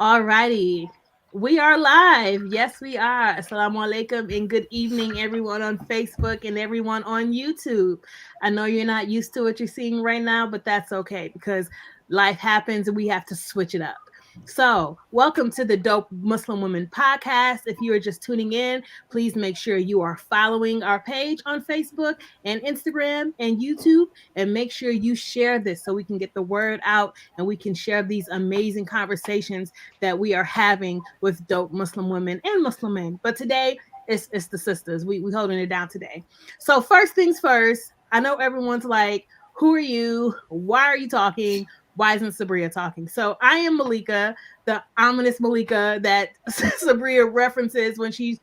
All righty. We are live. Yes, we are. Assalamu alaikum and good evening, everyone on Facebook and everyone on YouTube. I know you're not used to what you're seeing right now, but that's okay because life happens and we have to switch it up. So, welcome to the Dope Muslim Women podcast. If you are just tuning in, please make sure you are following our page on Facebook and Instagram and YouTube, and make sure you share this so we can get the word out and we can share these amazing conversations that we are having with dope Muslim women and Muslim men. But today, it's the sisters. We holding it down today. So first things first, I know everyone's like, who are you? Why are you talking? Why isn't Sabria talking? So I am Malika, the ominous Malika that Sabria references when she's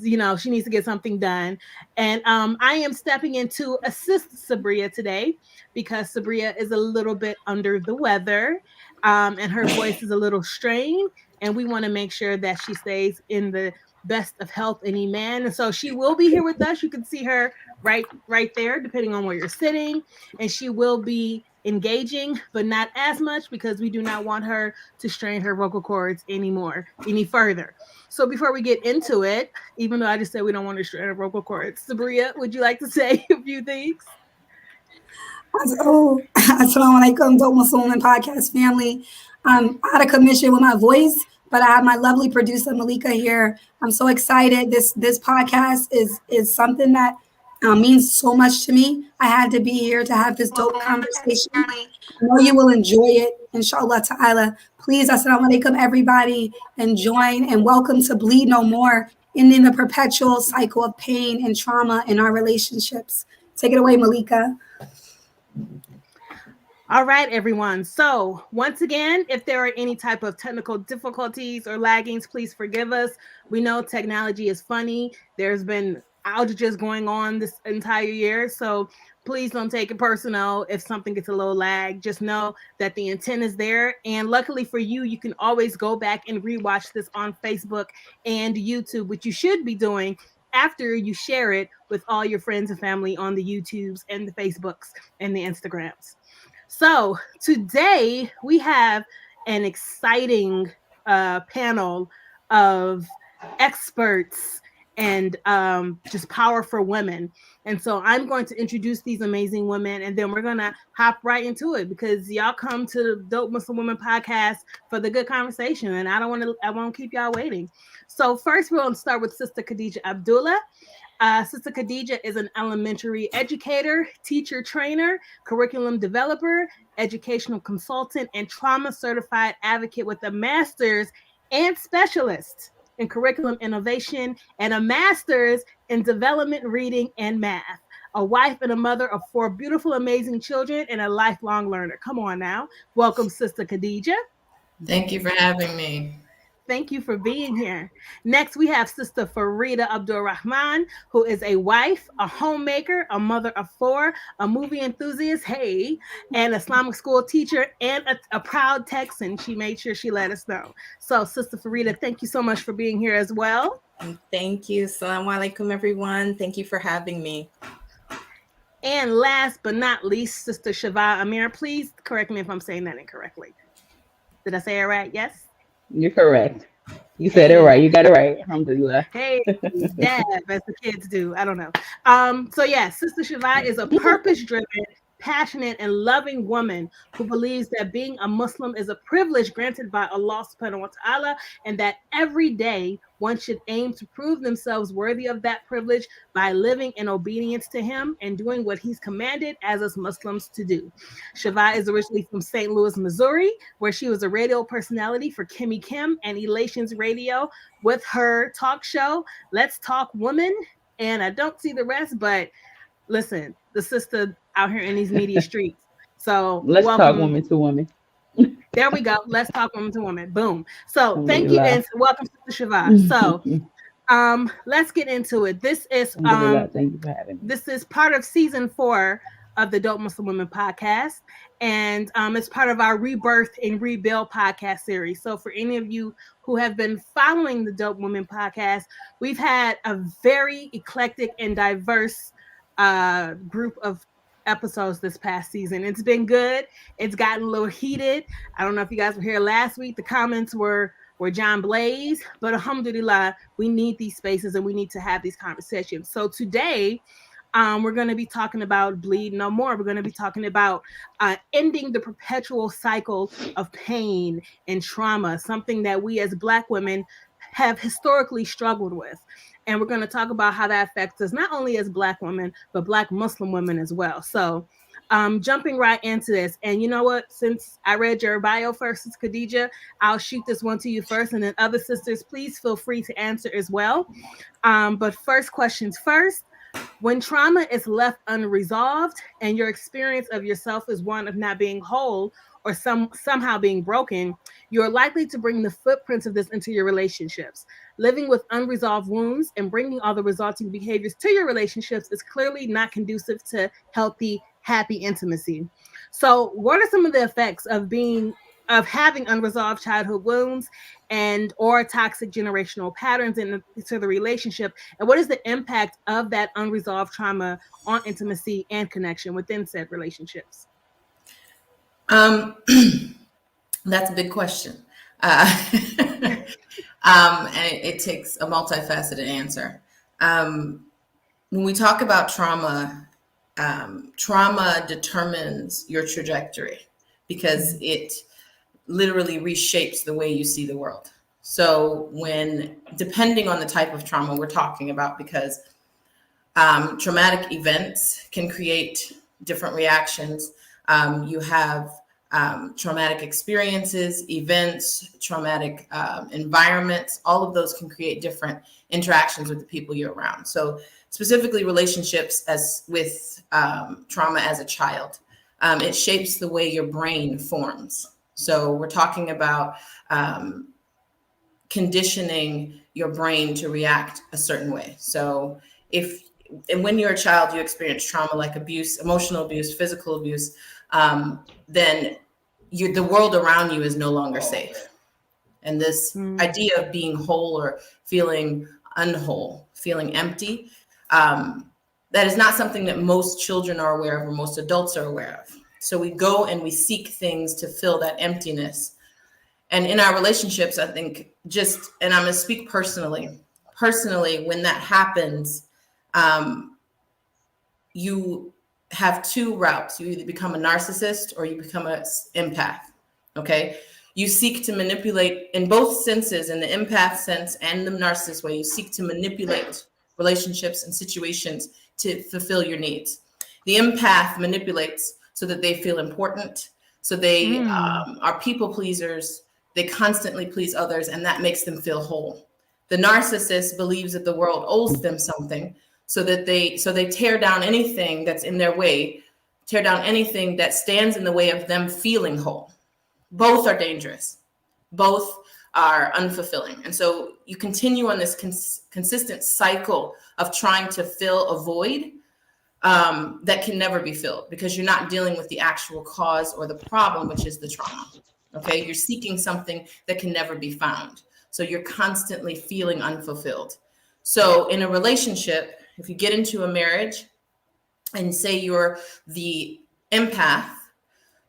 she needs to get something done. And I am stepping in to assist Sabria today because Sabria is a little bit under the weather, and her voice is a little strained. And we want to make sure that she stays in the best of health and iman. And so she will be here with us. You can see her right there, depending on where you're sitting. And she will be engaging, but not as much because we do not want her to strain her vocal cords any further. So before we get into it, even though I just said we don't want to strain her vocal cords, Sabria, would you like to say a few things? Oh, Assalamu alaikum, Dope Muslim Women podcast family. I'm out of commission with my voice, but I have my lovely producer Malika here. I'm so excited. This podcast is something that means so much to me. I had to be here to have this dope conversation. I know you will enjoy it, inshallah ta'ala. Please, assalamu alaikum, everybody, and join and welcome to Bleed No More, ending the perpetual cycle of pain and trauma in our relationships. Take it away, Malika. All right, everyone. So, once again, if there are any type of technical difficulties or laggings, please forgive us. We know technology is funny. There's been outages going on this entire year. So, please don't take it personal if something gets a little lag. Just know that the intent is there. And luckily for you, you can always go back and rewatch this on Facebook and YouTube, which you should be doing after you share it with all your friends and family on the YouTubes and the Facebooks and the Instagrams. So today we have an exciting panel of experts and just powerful women. And so I'm going to introduce these amazing women, and then we're gonna hop right into it because y'all come to the Dope Muslim Women podcast for the good conversation, and I won't keep y'all waiting. So first, we're gonna start with Sister Khadija Abdullah. Sister Khadija is an elementary educator, teacher trainer, curriculum developer, educational consultant, and trauma certified advocate with a master's and specialist in curriculum innovation and a master's in development reading and math. A wife and a mother of 4 beautiful, amazing children, and a lifelong learner. Come on now. Welcome, Sister Khadija. Thank you for having me. Thank you for being here. Next, we have Sister Farida Abdul Rahman, who is a wife, a homemaker, a mother of 4, a movie enthusiast, hey, an Islamic school teacher, and a proud Texan. She made sure she let us know. So, Sister Farida, thank you so much for being here as well. Thank you. Assalamu alaikum, everyone. Thank you for having me. And last but not least, Sister Shava Amir, please correct me if I'm saying that incorrectly. Did I say it right? Yes? You're correct. You said it right. You got it right. Alhamdulillah. Hey, dab, as the kids do. I don't know. So yeah, Sister Shava is a purpose-driven, passionate, and loving woman who believes that being a Muslim is a privilege granted by Allah subhanahu wa ta'ala, and that every day one should aim to prove themselves worthy of that privilege by living in obedience to Him and doing what He's commanded as us Muslims to do. Shava is originally from St. Louis, Missouri, where she was a radio personality for Kimmy Kim and Elations Radio with her talk show, Let's Talk Woman. And I don't see the rest, but listen, the sister out here in these media streets. So Let's welcome. talk woman to woman. There we go. Let's talk woman to woman. Boom. So thank you and welcome to Shava. So let's get into it. This is thank you for having me. This is part of season 4 of the Dope Muslim Women podcast, and it's part of our Rebirth and Rebuild podcast series. So for any of you who have been following the Dope Women podcast, we've had a very eclectic and diverse group of episodes this past season. It's been good. It's gotten a little heated. I don't know if you guys were here last week. The comments were where John Blaze, but alhamdulillah, we need these spaces and we need to have these conversations. So today, we're going to be talking about bleed no more. We're going to be talking about ending the perpetual cycle of pain and trauma, something that we as Black women have historically struggled with. And we're going to talk about how that affects us, not only as Black women, but Black Muslim women as well. So, jumping right into this. And you know what? Since I read your bio first, it's Khadija, I'll shoot this one to you first. And then other sisters, please feel free to answer as well. But first questions first. When trauma is left unresolved and your experience of yourself is one of not being whole or somehow being broken, you're likely to bring the footprints of this into your relationships. Living with unresolved wounds and bringing all the resulting behaviors to your relationships is clearly not conducive to healthy, happy intimacy. So, what are some of the effects of having unresolved childhood wounds and or toxic generational patterns into the relationship, and what is the impact of that unresolved trauma on intimacy and connection within said relationships? That's a big question. And it takes a multifaceted answer. When we talk about trauma, trauma determines your trajectory because it literally reshapes the way you see the world. So depending on the type of trauma we're talking about, because traumatic events can create different reactions. You have traumatic experiences, events, traumatic environments. All of those can create different interactions with the people you're around. So specifically relationships with trauma as a child. It shapes the way your brain forms. So we're talking about conditioning your brain to react a certain way. So when you're a child, you experience trauma like abuse, emotional abuse, physical abuse, then the world around you is no longer safe. And this idea of being whole or feeling unwhole, feeling empty, that is not something that most children are aware of or most adults are aware of. So we go and we seek things to fill that emptiness. And in our relationships, I think and I'm going to speak personally, when that happens, you have two routes. You either become a narcissist or you become an empath. Okay. You seek to manipulate in both senses, in the empath sense and the narcissist way. You seek to manipulate relationships and situations to fulfill your needs. The empath manipulates so that they feel important. So they are people pleasers. They constantly please others, and that makes them feel whole. The narcissist believes that the world owes them something, so they tear down anything that's in their way, tear down anything that stands in the way of them feeling whole. Both are dangerous. Both are unfulfilling. And so you continue on this consistent cycle of trying to fill a void that can never be filled because you're not dealing with the actual cause or the problem, which is the trauma. Okay, you're seeking something that can never be found. So you're constantly feeling unfulfilled. So in a relationship, if you get into a marriage and say you're the empath,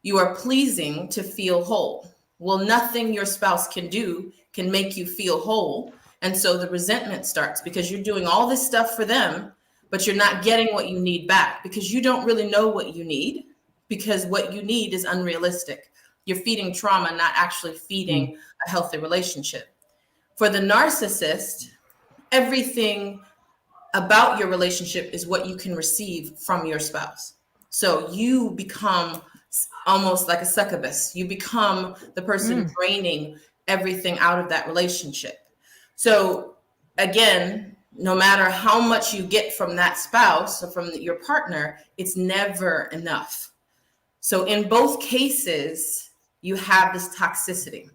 you are pleasing to feel whole. Well, nothing your spouse can do can make you feel whole. And so the resentment starts because you're doing all this stuff for them, but you're not getting what you need back because you don't really know what you need, because what you need is unrealistic. You're feeding trauma, not actually feeding a healthy relationship. For the narcissist, everything about your relationship is what you can receive from your spouse. So you become almost like a succubus. You become the person draining everything out of that relationship. So again, no matter how much you get from that spouse or from your partner, it's never enough. So in both cases, you have this toxicity,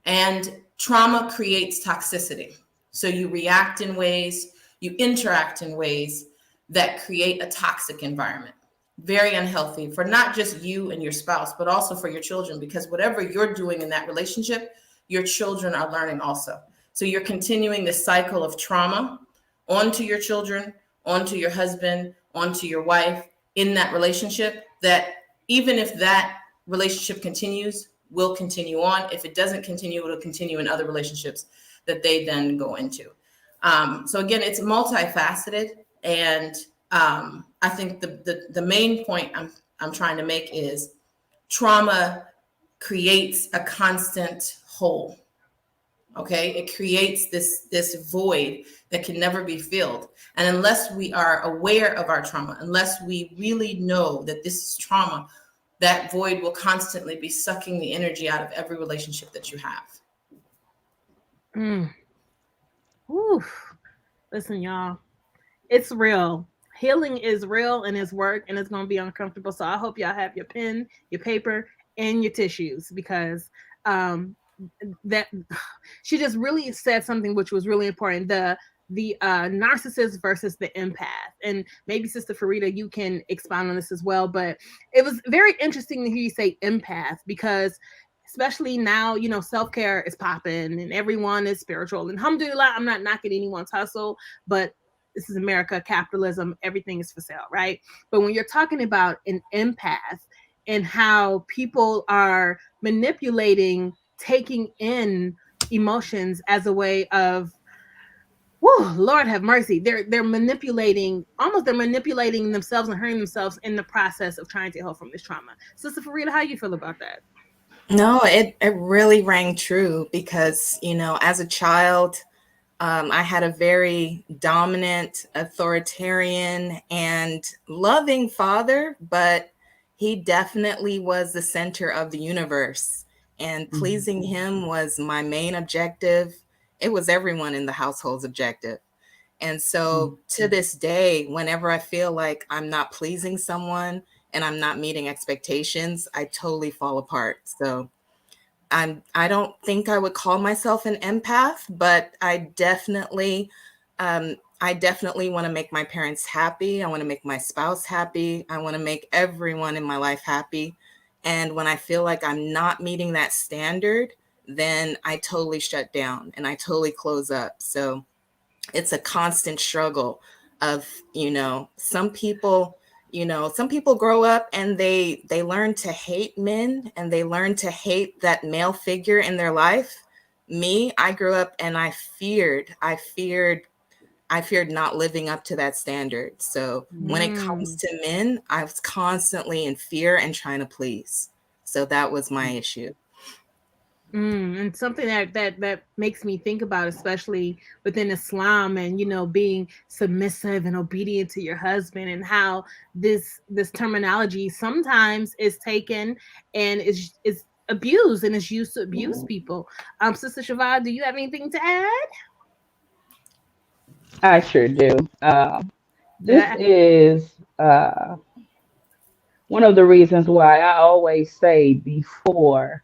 and trauma creates toxicity. So you react in ways, you interact in ways that create a toxic environment. Very unhealthy for not just you and your spouse, but also for your children, because whatever you're doing in that relationship, your children are learning also. So you're continuing this cycle of trauma onto your children, onto your husband, onto your wife in that relationship, that even if that relationship continues, will continue on. If it doesn't continue, it'll continue in other relationships that they then go into. So again, it's multifaceted, and I think the main point I'm trying to make is trauma creates a constant hole. Okay, it creates this void that can never be filled, and unless we are aware of our trauma, unless we really know that this is trauma, that void will constantly be sucking the energy out of every relationship that you have. Oof. Listen, y'all, it's real. Healing is real and it's work and it's going to be uncomfortable. So I hope y'all have your pen, your paper, and your tissues, because um, that she just really said something which was really important. The narcissist versus the empath, and maybe Sister Farida, you can expound on this as well. But it was very interesting to hear you say empath, because especially now, self-care is popping and everyone is spiritual, and alhamdulillah, I'm not knocking anyone's hustle, but this is America, capitalism, everything is for sale, right? But when you're talking about an empath and how people are manipulating, taking in emotions as a way of, whoa, Lord have mercy. They're manipulating, they're manipulating themselves and hurting themselves in the process of trying to heal from this trauma. Sister Farida, how you feel about that? No, it really rang true because, as a child, I had a very dominant, authoritarian, and loving father, but he definitely was the center of the universe. And pleasing him was my main objective. It was everyone in the household's objective. And so to this day, whenever I feel like I'm not pleasing someone and I'm not meeting expectations, I totally fall apart. So I don't think I would call myself an empath, but I definitely want to make my parents happy. I want to make my spouse happy. I want to make everyone in my life happy. And when I feel like I'm not meeting that standard, then I totally shut down and I totally close up. So it's a constant struggle of, some people grow up and they learn to hate men and they learn to hate that male figure in their life. Me, I grew up and I feared not living up to that standard. So when it comes to men, I was constantly in fear and trying to please. So that was my issue. And something that makes me think about, especially within Islam, and being submissive and obedient to your husband, and how this terminology sometimes is taken and is abused and is used to abuse people. Sister Shavah, do you have anything to add? I sure do. This is one of the reasons why I always say before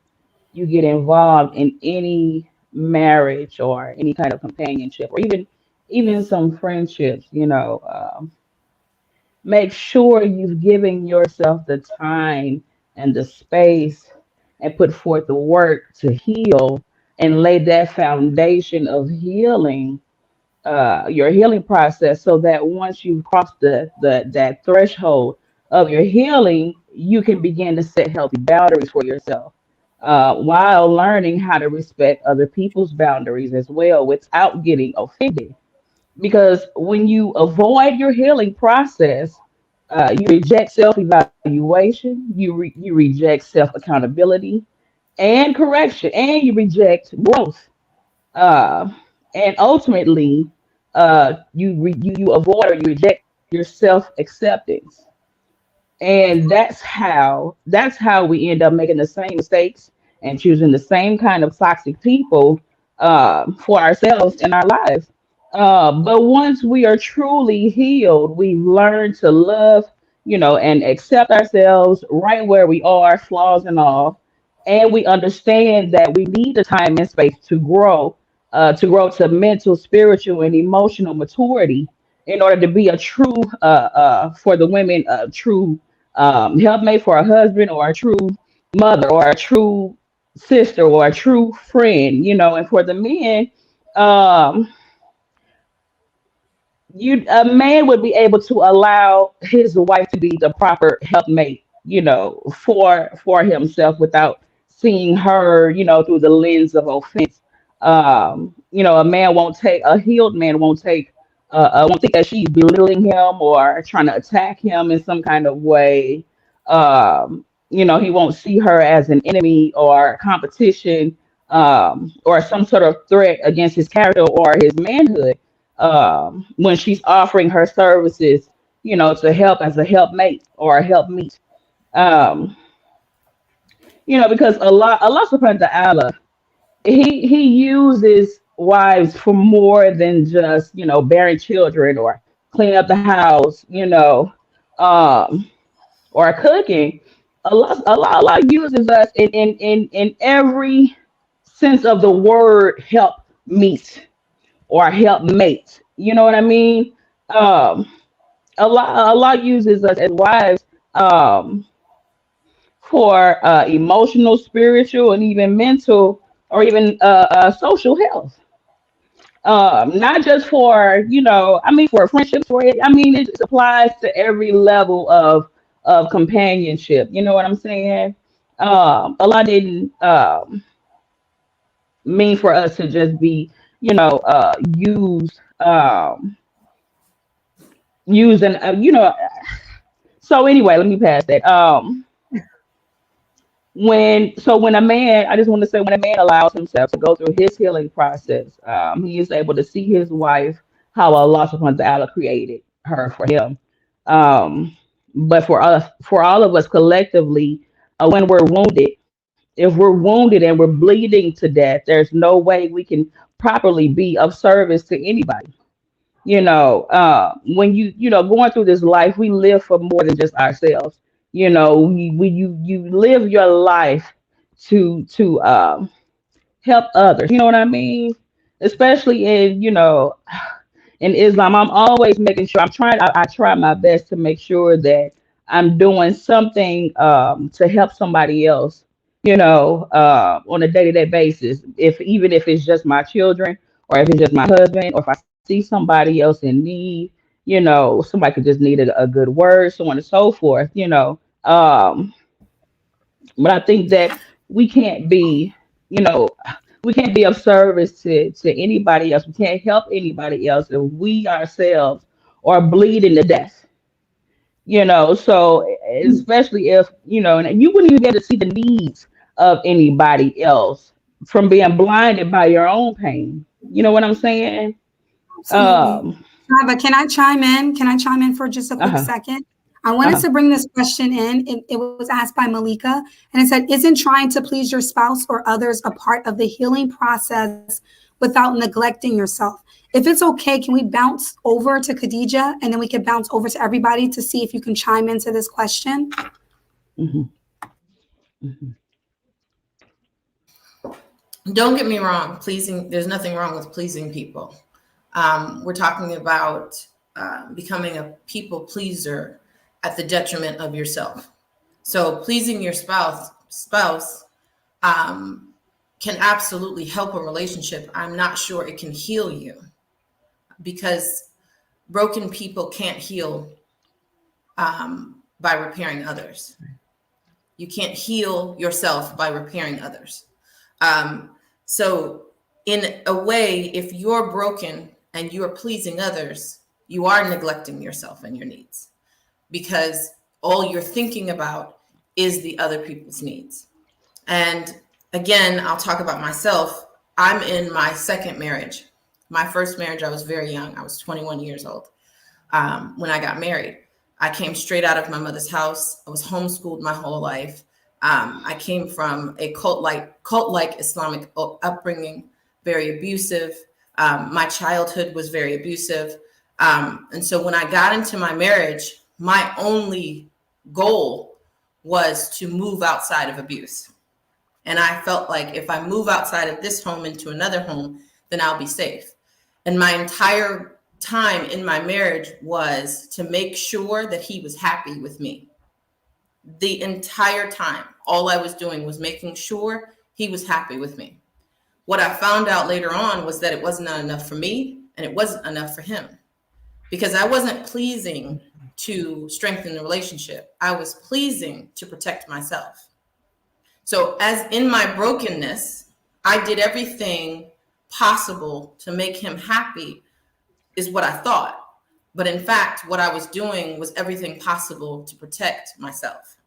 you get involved in any marriage or any kind of companionship or even some friendships, make sure you've given yourself the time and the space and put forth the work to heal and lay that foundation of healing, your healing process, so that once you've crossed that threshold of your healing, you can begin to set healthy boundaries for yourself, while learning how to respect other people's boundaries as well without getting offended. Because when you avoid your healing process, you reject self-evaluation, you reject self-accountability and correction, and you reject growth, uh, and ultimately, you avoid or you reject your self-acceptance. And that's how we end up making the same mistakes and choosing the same kind of toxic people, for ourselves in our lives. But once we are truly healed, we learn to love, and accept ourselves right where we are, flaws and all. And we understand that we need the time and space to grow to mental, spiritual, and emotional maturity in order to be a true, for the women, a true, helpmate for a husband, or a true mother, or a true sister, or a true friend, and for the men, um, a man would be able to allow his wife to be the proper helpmate, for himself without seeing her, through the lens of offense. A healed man won't think that she's belittling him or trying to attack him in some kind of way. He won't see her as an enemy or competition, or some sort of threat against his character or his manhood, when she's offering her services, to help as a helpmate or a helpmeet. Um, because Allah subhanahu wa ta'ala, he uses wives for more than just, bearing children or cleaning up the house, um, or cooking. Allah uses us in every sense of the word help meet or help mate. You know what I mean? Um, Allah uses us as wives, for emotional, spiritual, and even mental, or even social health. Not just for, for friendships, it just applies to every level of companionship. You know what I'm saying? Allah didn't mean for us to just be, used, used and, so anyway, let me pass that. When a man, I just want to say, when a man allows himself to go through his healing process, he is able to see his wife how Allah subhanahu wa ta'ala created her for him. Um, but for all of us collectively, when we're wounded, if we're wounded and we're bleeding to death, there's no way we can properly be of service to anybody. When going through this life, we live for more than just ourselves. You live your life to help others. You know what I mean? Especially in Islam, I'm always making sure I try my best to make sure that I'm doing something to help somebody else, on a day-to-day basis. Even if it's just my children, or if it's just my husband, or if I see somebody else in need, somebody could just need a good word, so on and so forth, but I think that we can't be, you know, we can't be of service to anybody else. We can't help anybody else if we ourselves are bleeding to death. So especially if, and you wouldn't even be able to see the needs of anybody else from being blinded by your own pain. You know what I'm saying? Absolutely. Um, But can I chime in? Can I chime in for just a quick uh-huh, second? I wanted uh-huh. to bring this question in. It was asked by Malika, and it said, "Isn't trying to please your spouse or others a part of the healing process without neglecting yourself?" If it's okay, can we bounce over to Khadija, and then we can bounce over to everybody to see if you can chime into this question? Hmm. Hmm. Don't get me wrong, there's nothing wrong with pleasing people. We're talking about becoming a people pleaser at the detriment of yourself. So pleasing your spouse can absolutely help a relationship. I'm not sure it can heal you, because broken people can't heal by repairing others. You can't heal yourself by repairing others. So in a way, if you're broken and you're pleasing others, you are neglecting yourself and your needs, because all you're thinking about is the other people's needs. And again, I'll talk about myself. I'm in my second marriage. My first marriage, I was very young. I was 21 years old when I got married. I came straight out of my mother's house. I was homeschooled my whole life. I came from a cult-like Islamic upbringing, very abusive. My childhood was very abusive. And so when I got into my marriage, my only goal was to move outside of abuse. And I felt like if I move outside of this home into another home, then I'll be safe. And my entire time in my marriage was to make sure that he was happy with me. The entire time, all I was doing was making sure he was happy with me. What I found out later on was that it wasn't enough for me, and it wasn't enough for him, because I wasn't pleasing to strengthen the relationship. I was pleasing to protect myself. So as in my brokenness, I did everything possible to make him happy, is what I thought. But in fact, what I was doing was everything possible to protect myself.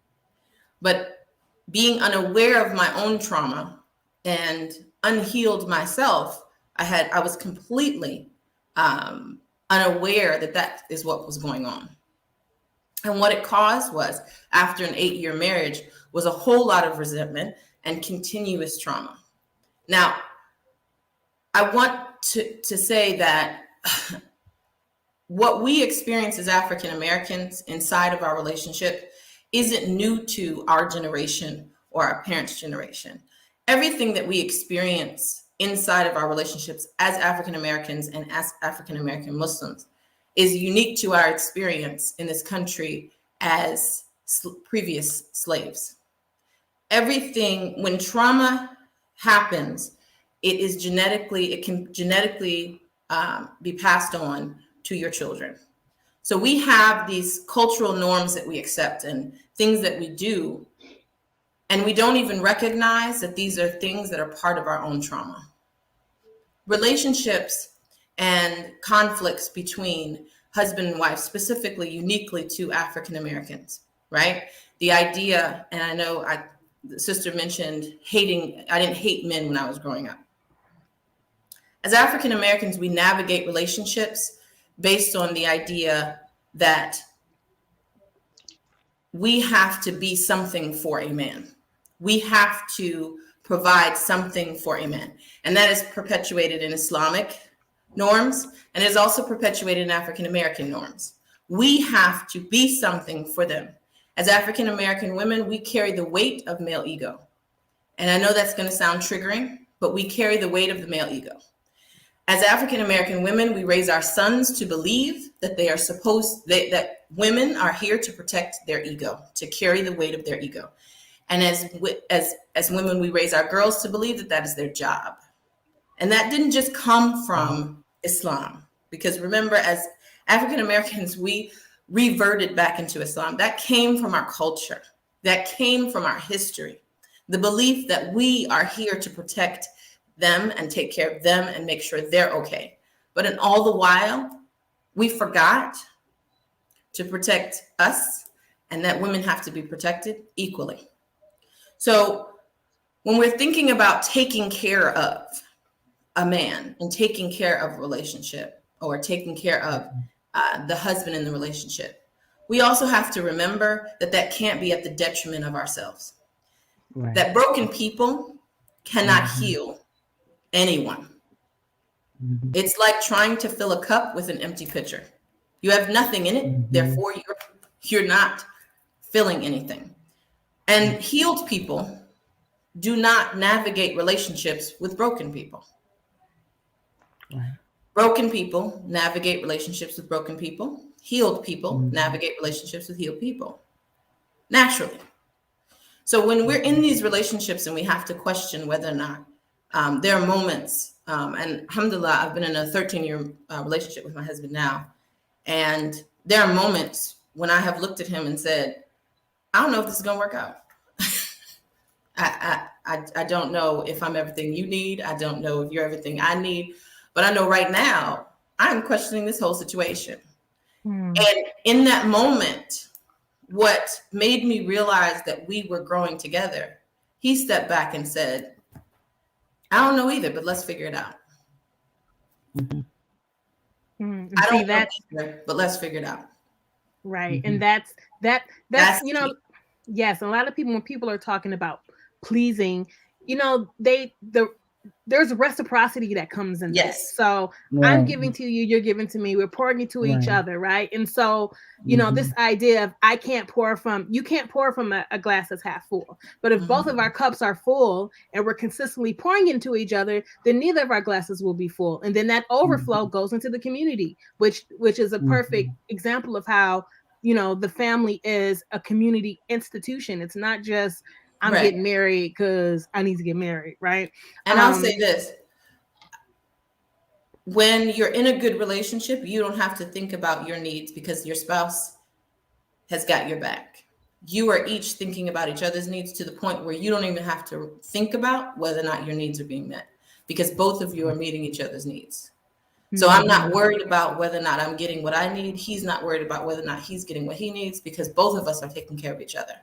But being unaware of my own trauma and unhealed myself, I was completely unaware that that is what was going on. And what it caused was, after an 8-year marriage, was a whole lot of resentment and continuous trauma. Now, I want to say that what we experience as African Americans inside of our relationship isn't new to our generation or our parents' generation. Everything that we experience inside of our relationships as African Americans and as African American Muslims is unique to our experience in this country as previous slaves. Everything, when trauma happens, it can genetically be passed on to your children. So we have these cultural norms that we accept and things that we do, and we don't even recognize that these are things that are part of our own trauma. Relationships and conflicts between husband and wife, specifically uniquely to African Americans, right? The idea, and I know the sister mentioned I didn't hate men when I was growing up. As African Americans, we navigate relationships based on the idea that we have to be something for a man. We have to provide something for a man. And that is perpetuated in Islamic norms, and is also perpetuated in African American norms. We have to be something for them. As African American women, we carry the weight of male ego. And I know that's going to sound triggering, but we carry the weight of the male ego. As African American women, we raise our sons to believe that that women are here to protect their ego, to carry the weight of their ego. And as women, we raise our girls to believe that that is their job. And that didn't just come from Islam, because remember, as African Americans, we reverted back into Islam. That came from our culture. That came from our history. The belief that we are here to protect them and take care of them and make sure they're okay. But in all the while, we forgot to protect us, and that women have to be protected equally. So when we're thinking about taking care of a man and taking care of a relationship, or taking care of the husband in the relationship, we also have to remember that that can't be at the detriment of ourselves. Right. That broken people cannot heal anyone. It's like trying to fill a cup with an empty pitcher. You have nothing in it, therefore you're not filling anything. And healed people do not navigate relationships with broken people. Right. Broken people navigate relationships with broken people. Healed people navigate relationships with healed people. Naturally. So when we're in these relationships and we have to question whether or not there are moments, and alhamdulillah, I've been in a 13-year relationship with my husband now. And there are moments when I have looked at him and said, I don't know if this is going to work out. I don't know if I'm everything you need. I don't know if you're everything I need. But I know right now I'm questioning this whole situation. And in that moment, what made me realize that we were growing together, he stepped back and said, I don't know either, but let's figure it out. I don't know either, but let's figure it out. Right. And that's you know, yes, a lot of people, when people are talking about pleasing, you know, there's reciprocity that comes in this. So I'm giving to you, you're giving to me, we're pouring into each other, right? And so, you know, this idea of you can't pour from a glass that's half full. But if both of our cups are full and we're consistently pouring into each other, then neither of our glasses will be full. And then that overflow goes into the community, which is a perfect example of how, you know, the family is a community institution. It's not just I'm getting married because I need to get married, right? And I'll say this. When you're in a good relationship, you don't have to think about your needs because your spouse has got your back. you are each thinking about each other's needs to the point where you don't even have to think about whether or not your needs are being met, because both of you are meeting each other's needs. So I'm not Mhm. worried about whether or not I'm getting what I need. He's not worried about whether or not he's getting what he needs, because both of us are taking care of each other.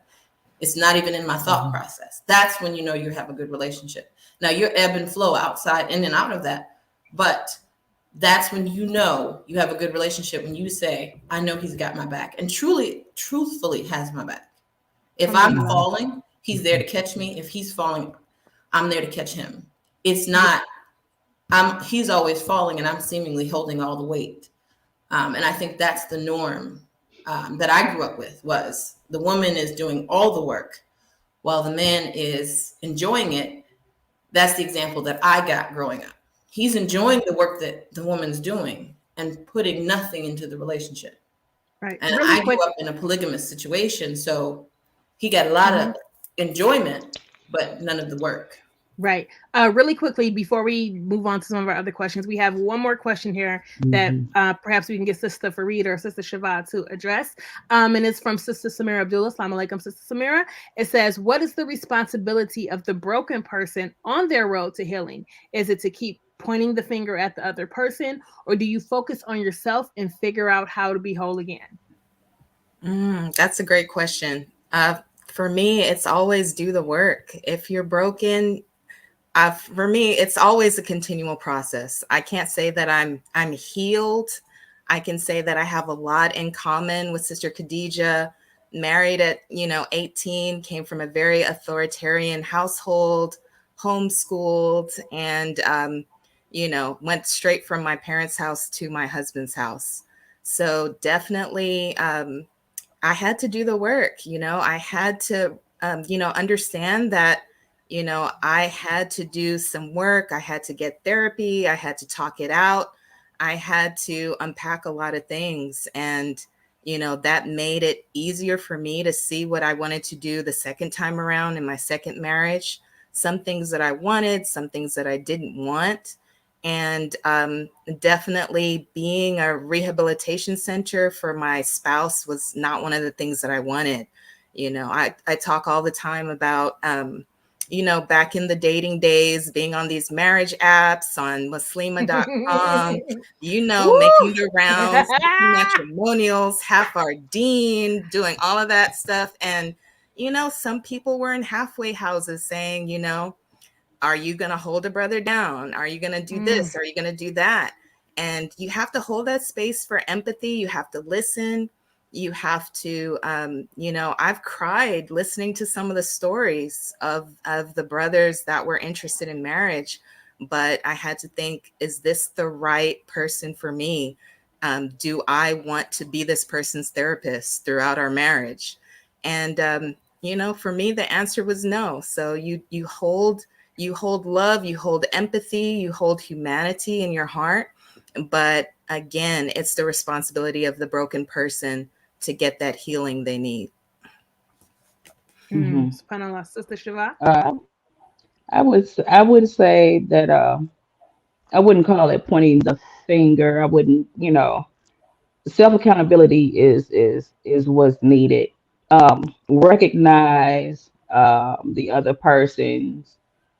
It's not even in my thought process. That's when you know you have a good relationship. Now you're ebb and flow outside, in and out of that, but that's when you know you have a good relationship, when you say, I know he's got my back, and truly, truthfully has my back. If I'm Alhamdulillah. falling, he's there to catch me. If he's falling, I'm there to catch him. It's Yeah. not, he's always falling and I'm seemingly holding all the weight. And I think that's the norm that I grew up with, was the woman is doing all the work while the man is enjoying it. That's the example that I got growing up. He's enjoying the work that the woman's doing and putting nothing into the relationship. Right. And Really I grew quick. up in a polygamous situation, so he got a lot Mhm. of enjoyment, but none of the work. Right. Really quickly, before we move on to some of our other questions, we have one more question here that Mhm. perhaps we can get Sister Farid or Sister Shiva to address. And it's from Sister Samira Abdullah. Assalamu alaikum, Sister Samira. It says, what is the responsibility of the broken person on their road to healing? Is it to keep pointing the finger at the other person, or do you focus on yourself and figure out how to be whole again? That's a great question. For me, it's always do the work. If you're broken, for me, it's always a continual process. I can't say that I'm healed. I can say that I have a lot in common with Sister Khadija. Married at 18, came from a very authoritarian household, homeschooled, and went straight from my parents' house to my husband's house. So definitely, I had to do the work. I had to, understand that, I had to do some work. I had to get therapy. I had to talk it out. I had to unpack a lot of things. And, that made it easier for me to see what I wanted to do the second time around in my second marriage. Some things that I wanted, some things that I didn't want. And definitely being a rehabilitation center for my spouse was not one of the things that I wanted. I talk all the time about, back in the dating days, being on these marriage apps on Muslima.com, making Woo! the rounds, making matrimonials, half our dean, doing all of that stuff. And, some people were in halfway houses saying, are you going to hold a brother down? Are you going to do Mm. this? Are you going to do that? And you have to hold that space for empathy. You have to listen. You have to, I've cried listening to some of the stories of the brothers that were interested in marriage. But I had to think, is this the right person for me? Do I want to be this person's therapist throughout our marriage? And, for me, the answer was no. So you hold love, you hold empathy, you hold humanity in your heart. But again, it's the responsibility of the broken person to get that healing they need. Mhm. SubhanAllah. Sister Shiva. Uh, I would say that I wouldn't call it pointing the finger. I wouldn't, self accountability is what's needed. Recognize the other person's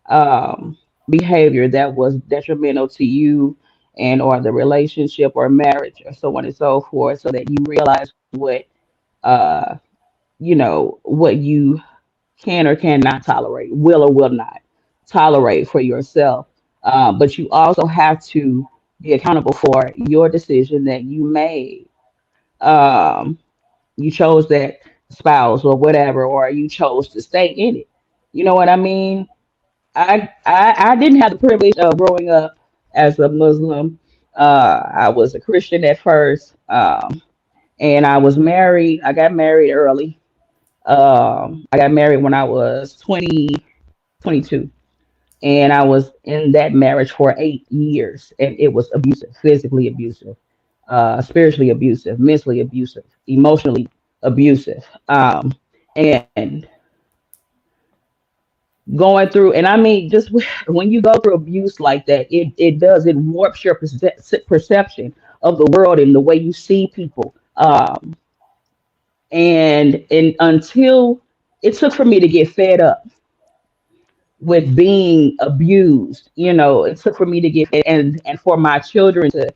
um, behavior that was detrimental to you and or the relationship or marriage or so on and so forth, so that you realize what uh, what you can or cannot tolerate, will or will not tolerate for yourself. But you also have to be accountable for your decision that you made. Um, you chose that spouse or whatever, or you chose to stay in it. You know what I mean? I didn't have the privilege of growing up as a Muslim. I was a Christian at first, and I was married. I got married early. I got married when I was 22, and I was in that marriage for 8 years, and it was abusive, physically abusive, spiritually abusive, mentally abusive, emotionally abusive, and going through, and I mean, just when you go through abuse like that, it warps your perception of the world and the way you see people. And until it took for me to get fed up with being abused, it took for me to get and for my children to,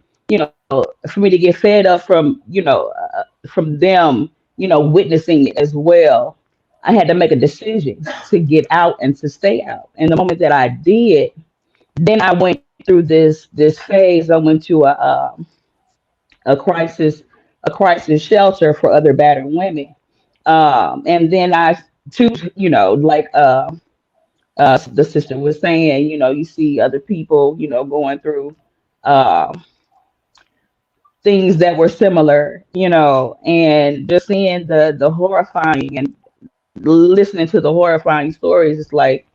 for me to get fed up from, from them, witnessing it as well. I had to make a decision to get out and to stay out. And the moment that I did, then I went through this phase. I went to a crisis a crisis shelter for other battered women. And then I too, like the sister was saying, you see other people, going through uh, things that were similar, and just seeing the horrifying and listening to the horrifying stories. It's like,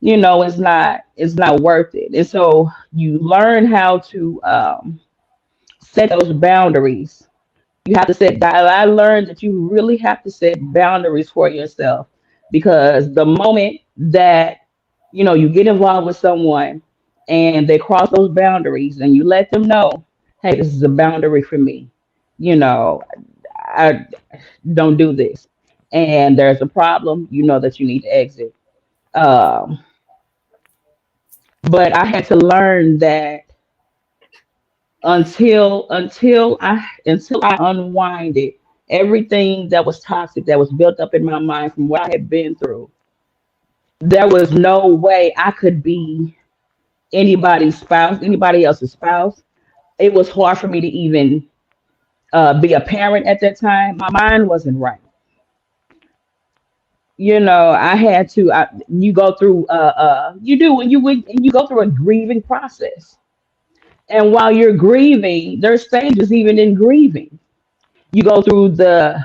it's not worth it. And so you learn how to set those boundaries. You have to I learned that you really have to set boundaries for yourself, because the moment that you get involved with someone and they cross those boundaries and you let them know, hey, this is a boundary for me, you know I don't do this, and there's a problem, that you need to exit. um but I had to learn that until I unwinded everything that was toxic that was built up in my mind from what I had been through, there was no way I could be anybody's spouse, anybody else's spouse. It was hard for me to even be a parent at that time. My mind wasn't right. I had to. You go through. You do when you go through a grieving process, and while you're grieving, there's stages even in grieving. You go through the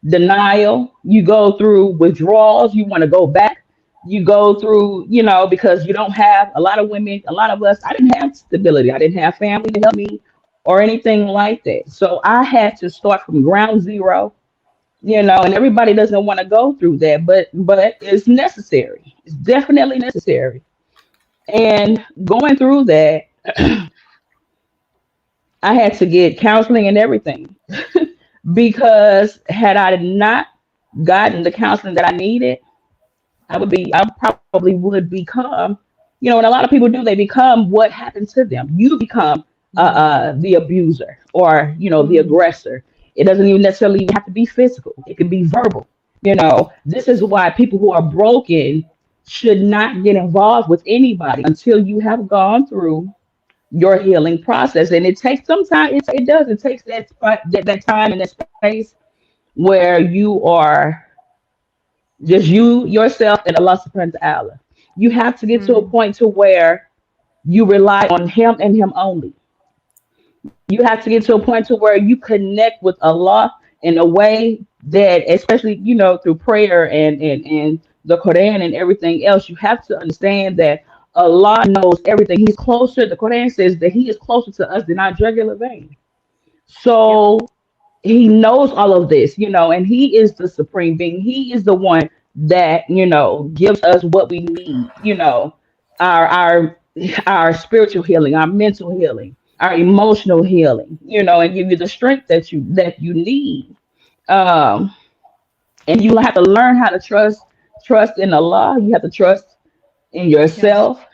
denial, you go through withdrawals, you want to go back, you go through, because you don't have a lot of women, a lot of us, I didn't have stability, I didn't have family to help me or anything like that. So I had to start from ground zero, and everybody doesn't want to go through that, but it's necessary. It's definitely necessary. And going through that, I had to get counseling and everything, because had I not gotten the counseling that I needed, I probably would become, and a lot of people do, they become what happened to them. You become the abuser, or, the aggressor. It doesn't even necessarily even have to be physical. It can be verbal. This is why people who are broken should not get involved with anybody until you have gone through your healing process. And it takes some time. It takes that time and that space where you are just you, yourself, and Allah subhanahu wa ta'ala. You have to get to a point to where you rely on him and him only. You have to get to a point to where you connect with Allah in a way that, especially, through prayer and the Quran and everything else, you have to understand that Allah knows everything. He's closer. The Quran says that he is closer to us than our jugular vein. So he knows all of this, and he is the supreme being. He is the one that, gives us what we need, our our spiritual healing, our mental healing, our emotional healing, and give you the strength that you need. Um, and you have to learn how to trust in Allah. You have to trust in Yes. yourself.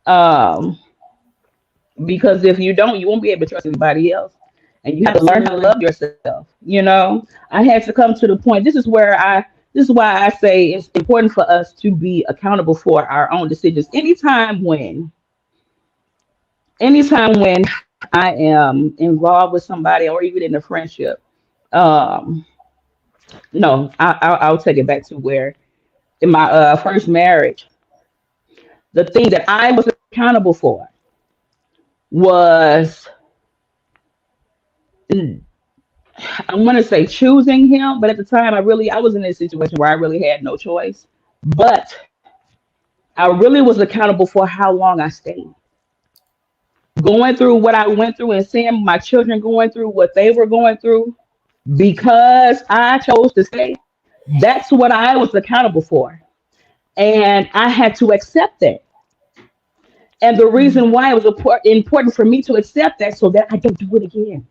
um, because if you don't, you won't be able to trust anybody else. And you have to learn how to Absolutely. love yourself. I had to come to the point. This is why I say it's important for us to be accountable for our own decisions. Anytime when I am involved with somebody, or even in a friendship, um, no, I'll take it back to where in my first marriage, the thing that I was accountable for was, I'm gonna say, choosing him, but at the time I was in a situation where I really had no choice. But I really was accountable for how long I stayed. Going through what I went through and seeing my children going through what they were going through, because I chose to stay, that's what I was accountable for. And I had to accept that. And the reason why it was important for me to accept that, so that I don't do it again.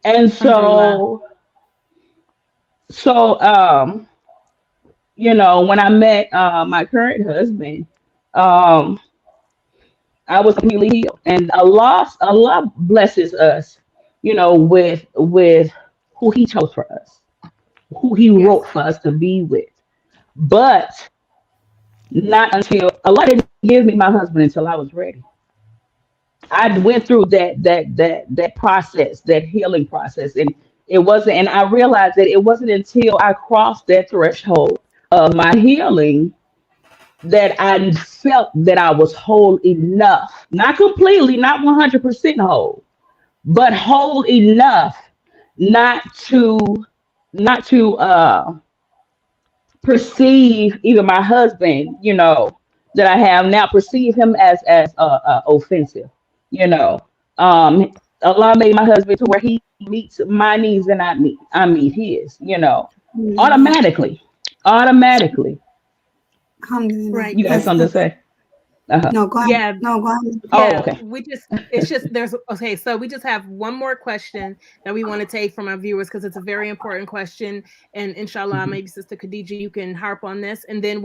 And Alhamdulillah. so when I met my current husband, um, I was completely healed. And Allah blesses us, with who He chose for us, who He Yes. wrote for us to be with. But not until Allah didn't give me my husband until I was ready. I went through that process, that healing process, and it wasn't. And I realized that it wasn't until I crossed that threshold of my healing that I felt that I was whole enough, not completely, not 100% whole, but whole enough not to not to perceive even my husband, that I have now, perceive him as offensive. You know, Allah made my husband to where he meets my needs and I meet his. Automatically, automatically. Alhamdulillah. Right. You got Because something to say? Uh-huh. No, go ahead. yeah, No, go ahead. Oh, yeah, okay. it's just there's okay, so we just have one more question that we want to take from our viewers because it's a very important question. And inshallah, Mhm. maybe Sister Khadija, you can harp on this, and then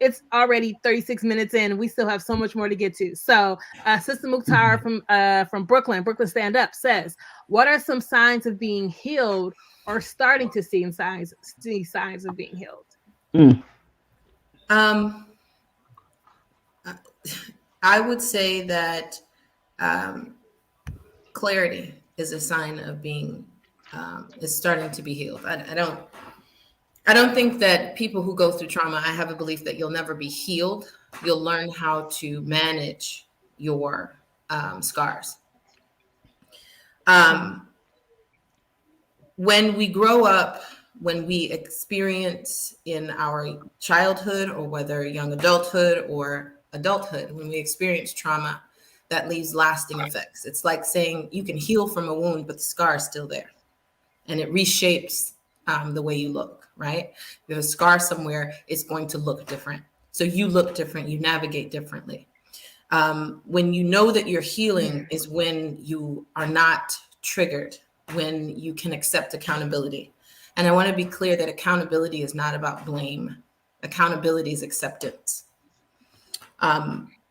it's already 36 minutes in. We still have so much more to get to. So Sister Mukhtar Mhm. from Brooklyn Stand Up says, what are some signs of being healed or starting to see signs of being healed? Mm. Um, I would say that um, clarity is a sign of being is starting to be healed. I don't think that people who go through trauma, I have a belief that you'll never be healed. You'll learn how to manage your scars. Um, when we grow up, when we experience in our childhood or whether young adulthood or adulthood, when we experience trauma, that leaves lasting effects. It's like saying you can heal from a wound, but the scar is still there and it reshapes the way you look, right? If you have a scar somewhere, it's going to look different. So you look different, you navigate differently. When you know that you're healing is when you are not triggered, when you can accept accountability. And I want to be clear that accountability is not about blame. Accountability is acceptance.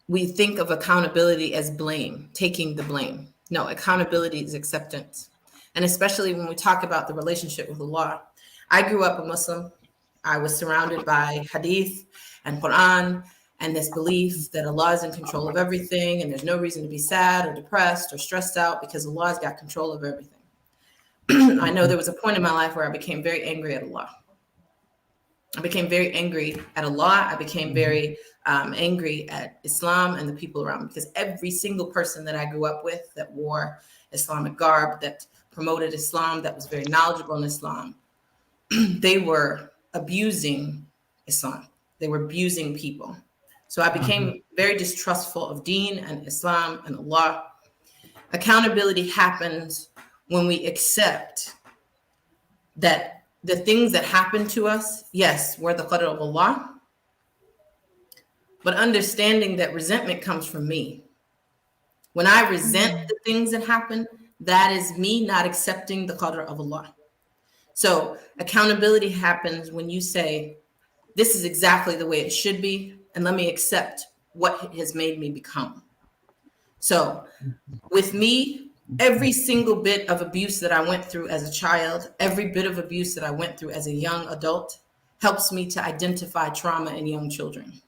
We think of accountability as blame, taking the blame. No, accountability is acceptance. And especially when we talk about the relationship with Allah. I grew up a Muslim. I was surrounded by hadith and Quran and this belief that Allah is in control of everything and there's no reason to be sad or depressed or stressed out because Allah's got control of everything. I know there was a point in my life where I became very angry at Allah. I became very angry at Allah. I became very angry at Islam and the people around me because every single person that I grew up with that wore Islamic garb, that promoted Islam, that was very knowledgeable in Islam, they were abusing Islam. They were abusing people. So I became very distrustful of Deen and Islam and Allah. Accountability happens when we accept that the things that happen to us, yes, we're the qadr of Allah, but understanding that resentment comes from me. When I resent the things that happen, that is me not accepting the qadr of Allah. So accountability happens when you say, this is exactly the way it should be, and let me accept what has made me become. So with me, every single bit of abuse that I went through as a child, every bit of abuse that I went through as a young adult helps me to identify trauma in young children.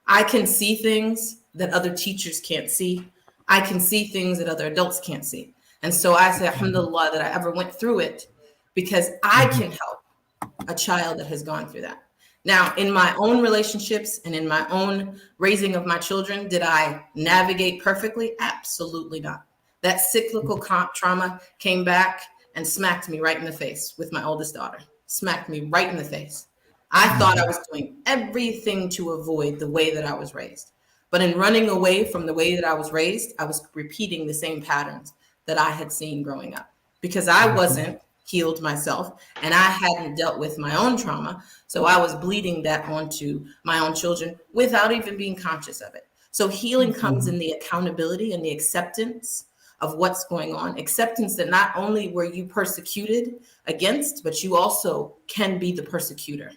I can see things that other teachers can't see. I can see things that other adults can't see. And so I say, alhamdulillah, that I ever went through it because I can help a child that has gone through that. Now, in my own relationships and in my own raising of my children, did I navigate perfectly? Absolutely not. That cyclical trauma came back and smacked me right in the face with my oldest daughter, smacked me right in the face. I thought I was doing everything to avoid the way that I was raised. But in running away from the way that I was raised, I was repeating the same patterns that I had seen growing up because I wasn't healed myself and I hadn't dealt with my own trauma. So I was bleeding that onto my own children without even being conscious of it. So healing comes in the accountability and the acceptance of what's going on, acceptance that not only were you persecuted against, but you also can be the persecutor.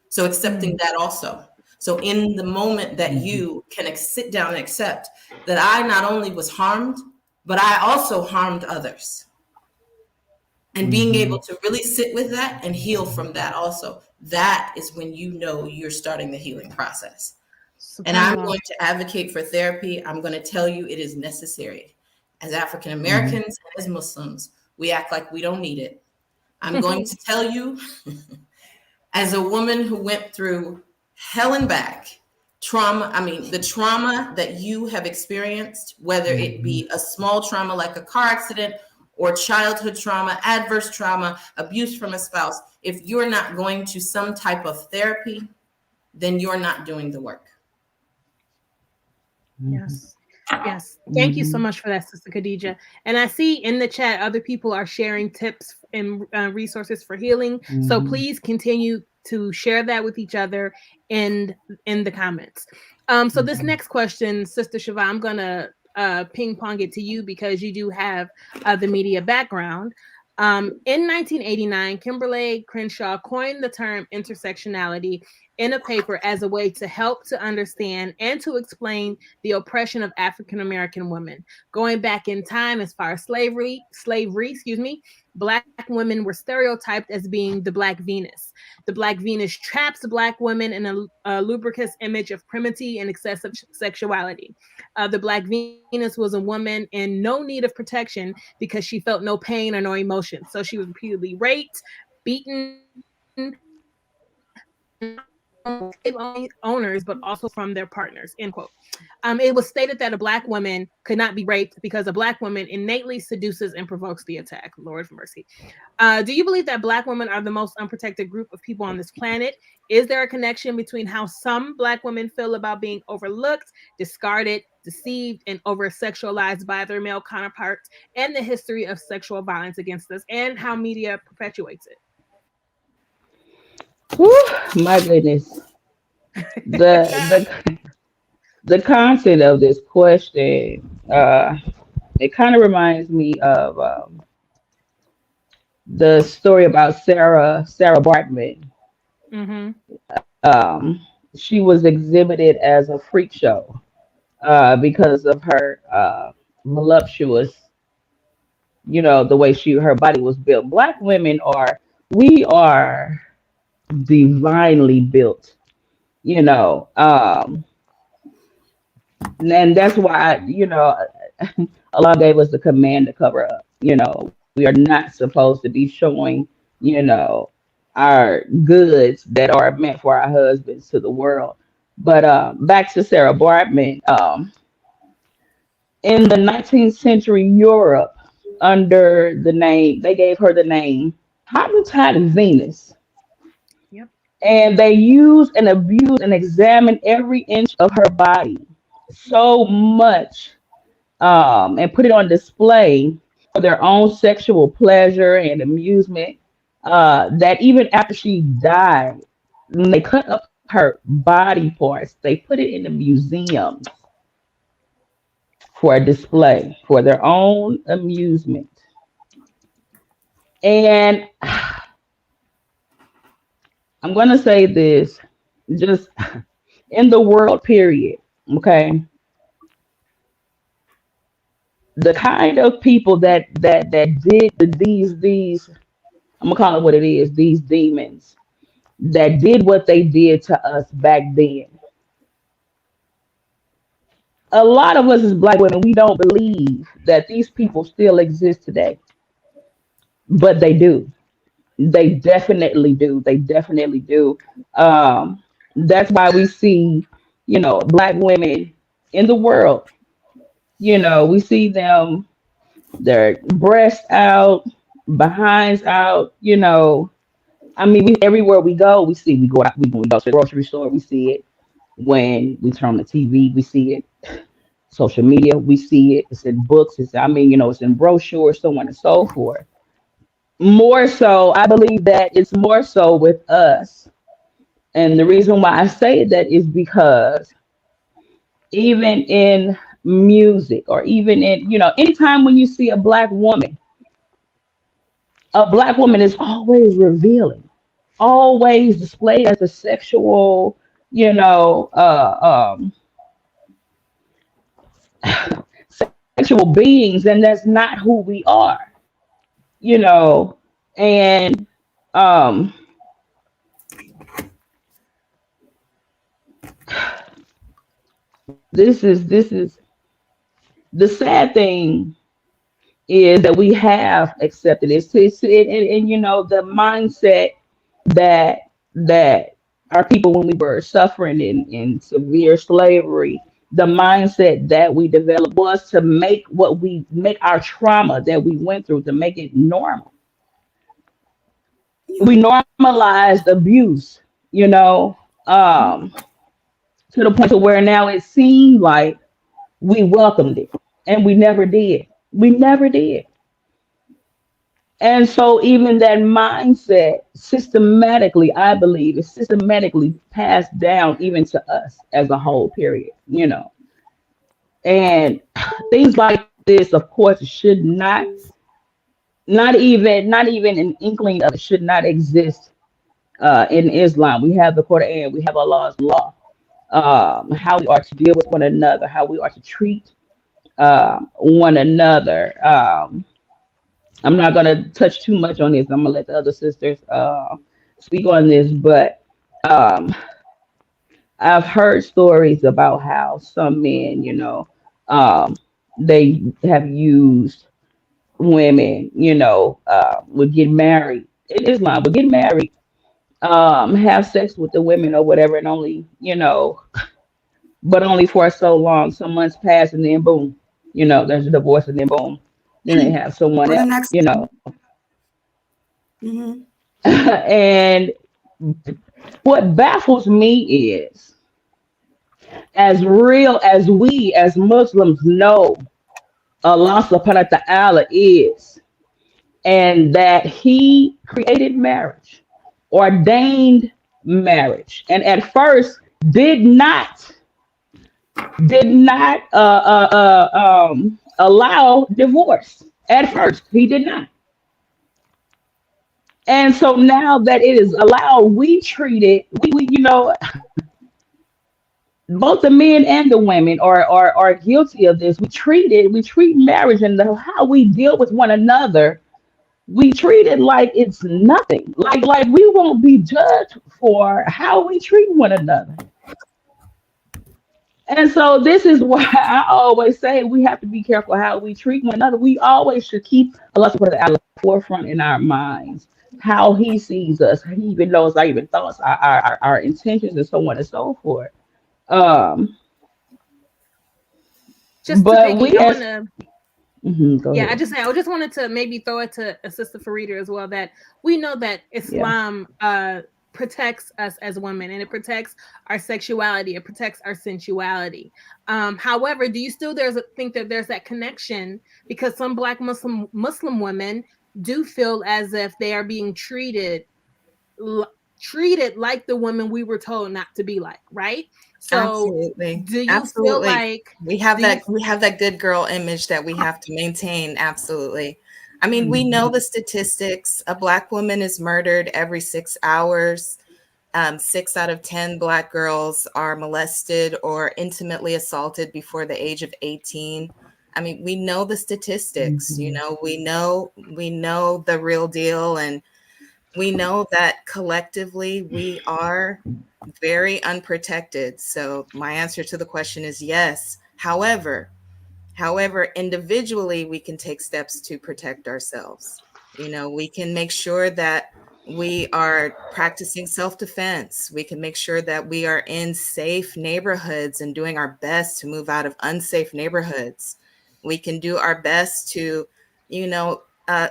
So accepting that also. So in the moment that you can sit down and accept that I not only was harmed, but I also harmed others. And being able to really sit with that and heal from that also, that is when you know you're starting the healing process. And I'm Subhanallah. going to advocate for therapy. I'm going to tell you it is necessary. As African Mhm. Americans and as Muslims, we act like we don't need it. I'm going to tell you, as a woman who went through hell and back, trauma, I mean, the trauma that you have experienced, whether it be a small trauma like a car accident or childhood trauma, adverse trauma, abuse from a spouse, if you're not going to some type of therapy, then you're not doing the work. Yes. Yes. Thank you so much for that, Sister Khadija. And I see in the chat other people are sharing tips and resources for healing. So please continue to share that with each other in the comments. So this next question, Sister Shiva, I'm gonna ping pong it to you because you do have the media background. In 1989, Kimberly Crenshaw coined the term intersectionality in a paper as a way to help to understand and to explain the oppression of African American women. Going back in time, as far as slavery, Black women were stereotyped as being the Black Venus. The Black Venus traps Black women in a lubricous image of primacy and excessive sexuality. The Black Venus was a woman in no need of protection because she felt no pain or no emotion. So she was repeatedly raped, beaten, slave owners, but also from their partners, end quote. It was stated that a Black woman could not be raped because a Black woman innately seduces and provokes the attack. Lord of mercy. Do you believe that Black women are the most unprotected group of people on this planet? Is there a connection between how some Black women feel about being overlooked, discarded, deceived, and over sexualized by their male counterparts, and the history of sexual violence against us, and how media perpetuates it? Whew, my goodness. The the content of this question, it kind of reminds me of the story about Sarah Bartman. Mm-hmm. Um, she was exhibited as a freak show because of her voluptuous, the way her body was built. Black women we are divinely built, you know. And that's why, Allah gave us the command to cover up. We are not supposed to be showing, you know, our goods that are meant for our husbands to the world. But back to Sarah Bartman, in the 19th century Europe, under the name, they gave her the name hypnotized Venus. Yep. And they used and abused and examined every inch of her body so much, and put it on display for their own sexual pleasure and amusement, that even after she died, when they cut up her body parts, they put it in the museums for a display for their own amusement. And I'm going to say this, just in the world period, okay, the kind of people that did these, I'm gonna call it what it is, these demons that did what they did to us back then. A lot of us as Black women, we don't believe that these people still exist today, but they do. They definitely do. They definitely do. That's why we see, Black women in the world. We see them, their breasts out, behinds out. I mean, everywhere we go, we go out. When we go to the grocery store, we see it. When we turn on the TV, we see it. Social media, we see it. It's in books. It's in brochures, so on and so forth. More so, I believe that it's more so with us. And the reason why I say that is because even in music, or even in, anytime when you see a black woman is always revealing, always displayed as a sexual, you know, sexual beings, and that's not who we are, you know. And um, this is the sad thing is that we have accepted it. And the mindset that our people, when we were suffering in severe slavery, the mindset that we developed was to make our trauma that we went through, to make it normal. We normalized abuse, you know, um, to the point to where now it seemed like we welcomed it, and we never did. We never did. And so even that mindset systematically, I believe, is systematically passed down even to us as a whole, period, And things like this, of course, should not even an inkling of it should not exist in Islam. We have the Quran, we have Allah's law, how we are to deal with one another, how we are to treat one another. I'm not going to touch too much on this. I'm going to let the other sisters speak on this. But um, I've heard stories about how some men, they have used women, would get married in Islam, would get married, have sex with the women or whatever, and only, but only for so long. Some months pass, and then boom, there's a divorce, and then boom, then they have someone Or the else, next. Mm-hmm. And what baffles me is, as real as we as Muslims know Allah subhanahu wa ta'ala is, and that He created marriage, ordained marriage, and at first did not allow divorce. At first, He did not. And so now that it is allowed, we treat it, both the men and the women are guilty of this. We treat marriage and how we deal with one another, we treat it like it's nothing. Like we won't be judged for how we treat one another. And so this is why I always say we have to be careful how we treat one another. We always should keep Allah subhanahu wa ta'ala at the forefront in our minds, how He sees us. He even knows our even thoughts, our intentions, and so on and so forth. Um, Just to but we piggy, I as want to. Go Yeah, ahead. I just wanted to maybe throw it to Sister Farida as well, that we know that Yeah. Islam protects us as women, and it protects our sexuality, it protects our sensuality. However, do you still think that there's that connection, because some Black Muslim women do feel as if they are being treated like the women we were told not to be like, right? So Absolutely. do you feel Absolutely. like We have do you that good girl image that we have to maintain. Absolutely. I mean, we know the statistics. A Black woman is murdered every 6 hours. 6 out of 10 Black girls are molested or intimately assaulted before the age of 18. I mean, we know the statistics, Mhm. we know the real deal, and we know that collectively we are very unprotected. So my answer to the question is yes. However, individually, we can take steps to protect ourselves. We can make sure that we are practicing self-defense. We can make sure that we are in safe neighborhoods and doing our best to move out of unsafe neighborhoods. We can do our best to,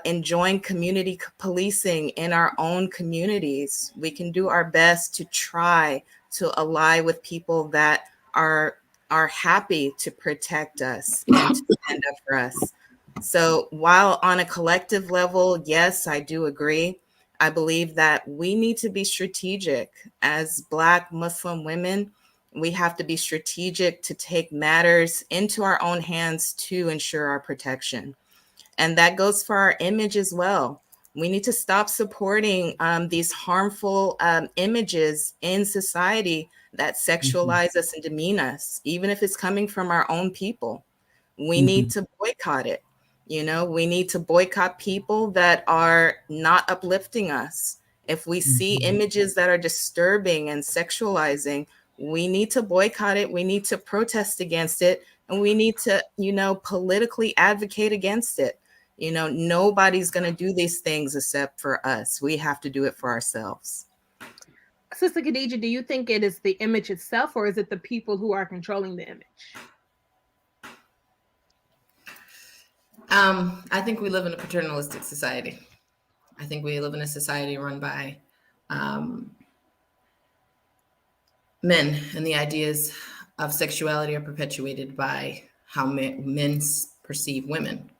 enjoin community policing in our own communities. We can do our best to try to ally with people that are happy to protect us and to stand up for us. So while on a collective level, yes, I do agree. I believe that we need to be strategic as Black Muslim women. We have to be strategic to take matters into our own hands to ensure our protection. And that goes for our image as well. We need to stop supporting these harmful images in society that sexualize us and demean us, even if it's coming from our own people. We need to boycott it. You know, we need to boycott people that are not uplifting us. If we see images that are disturbing and sexualizing, we need to boycott it. We need to protest against it. And we need to, you know, politically advocate against it. You know, nobody's going to do these things except for us. We have to do it for ourselves. Sister Khadija, do you think it is the image itself, or is it the people who are controlling the image? I think we live in a paternalistic society. I think we live in a society run by men, and the ideas of sexuality are perpetuated by how men perceive women.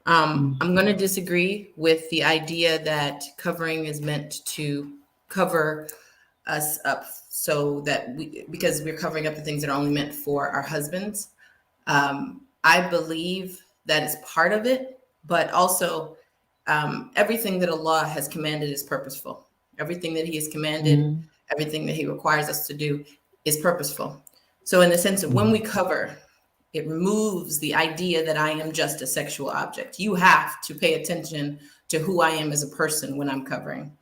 I'm going to disagree with the idea that covering is meant to cover us up so that because we're covering up the things that are only meant for our husbands. I believe that is part of it, but also everything that Allah has commanded is purposeful. Everything that He has commanded, everything that He requires us to do is purposeful. So in the sense of when we cover, it removes the idea that I am just a sexual object. You have to pay attention to who I am as a person when I'm covering.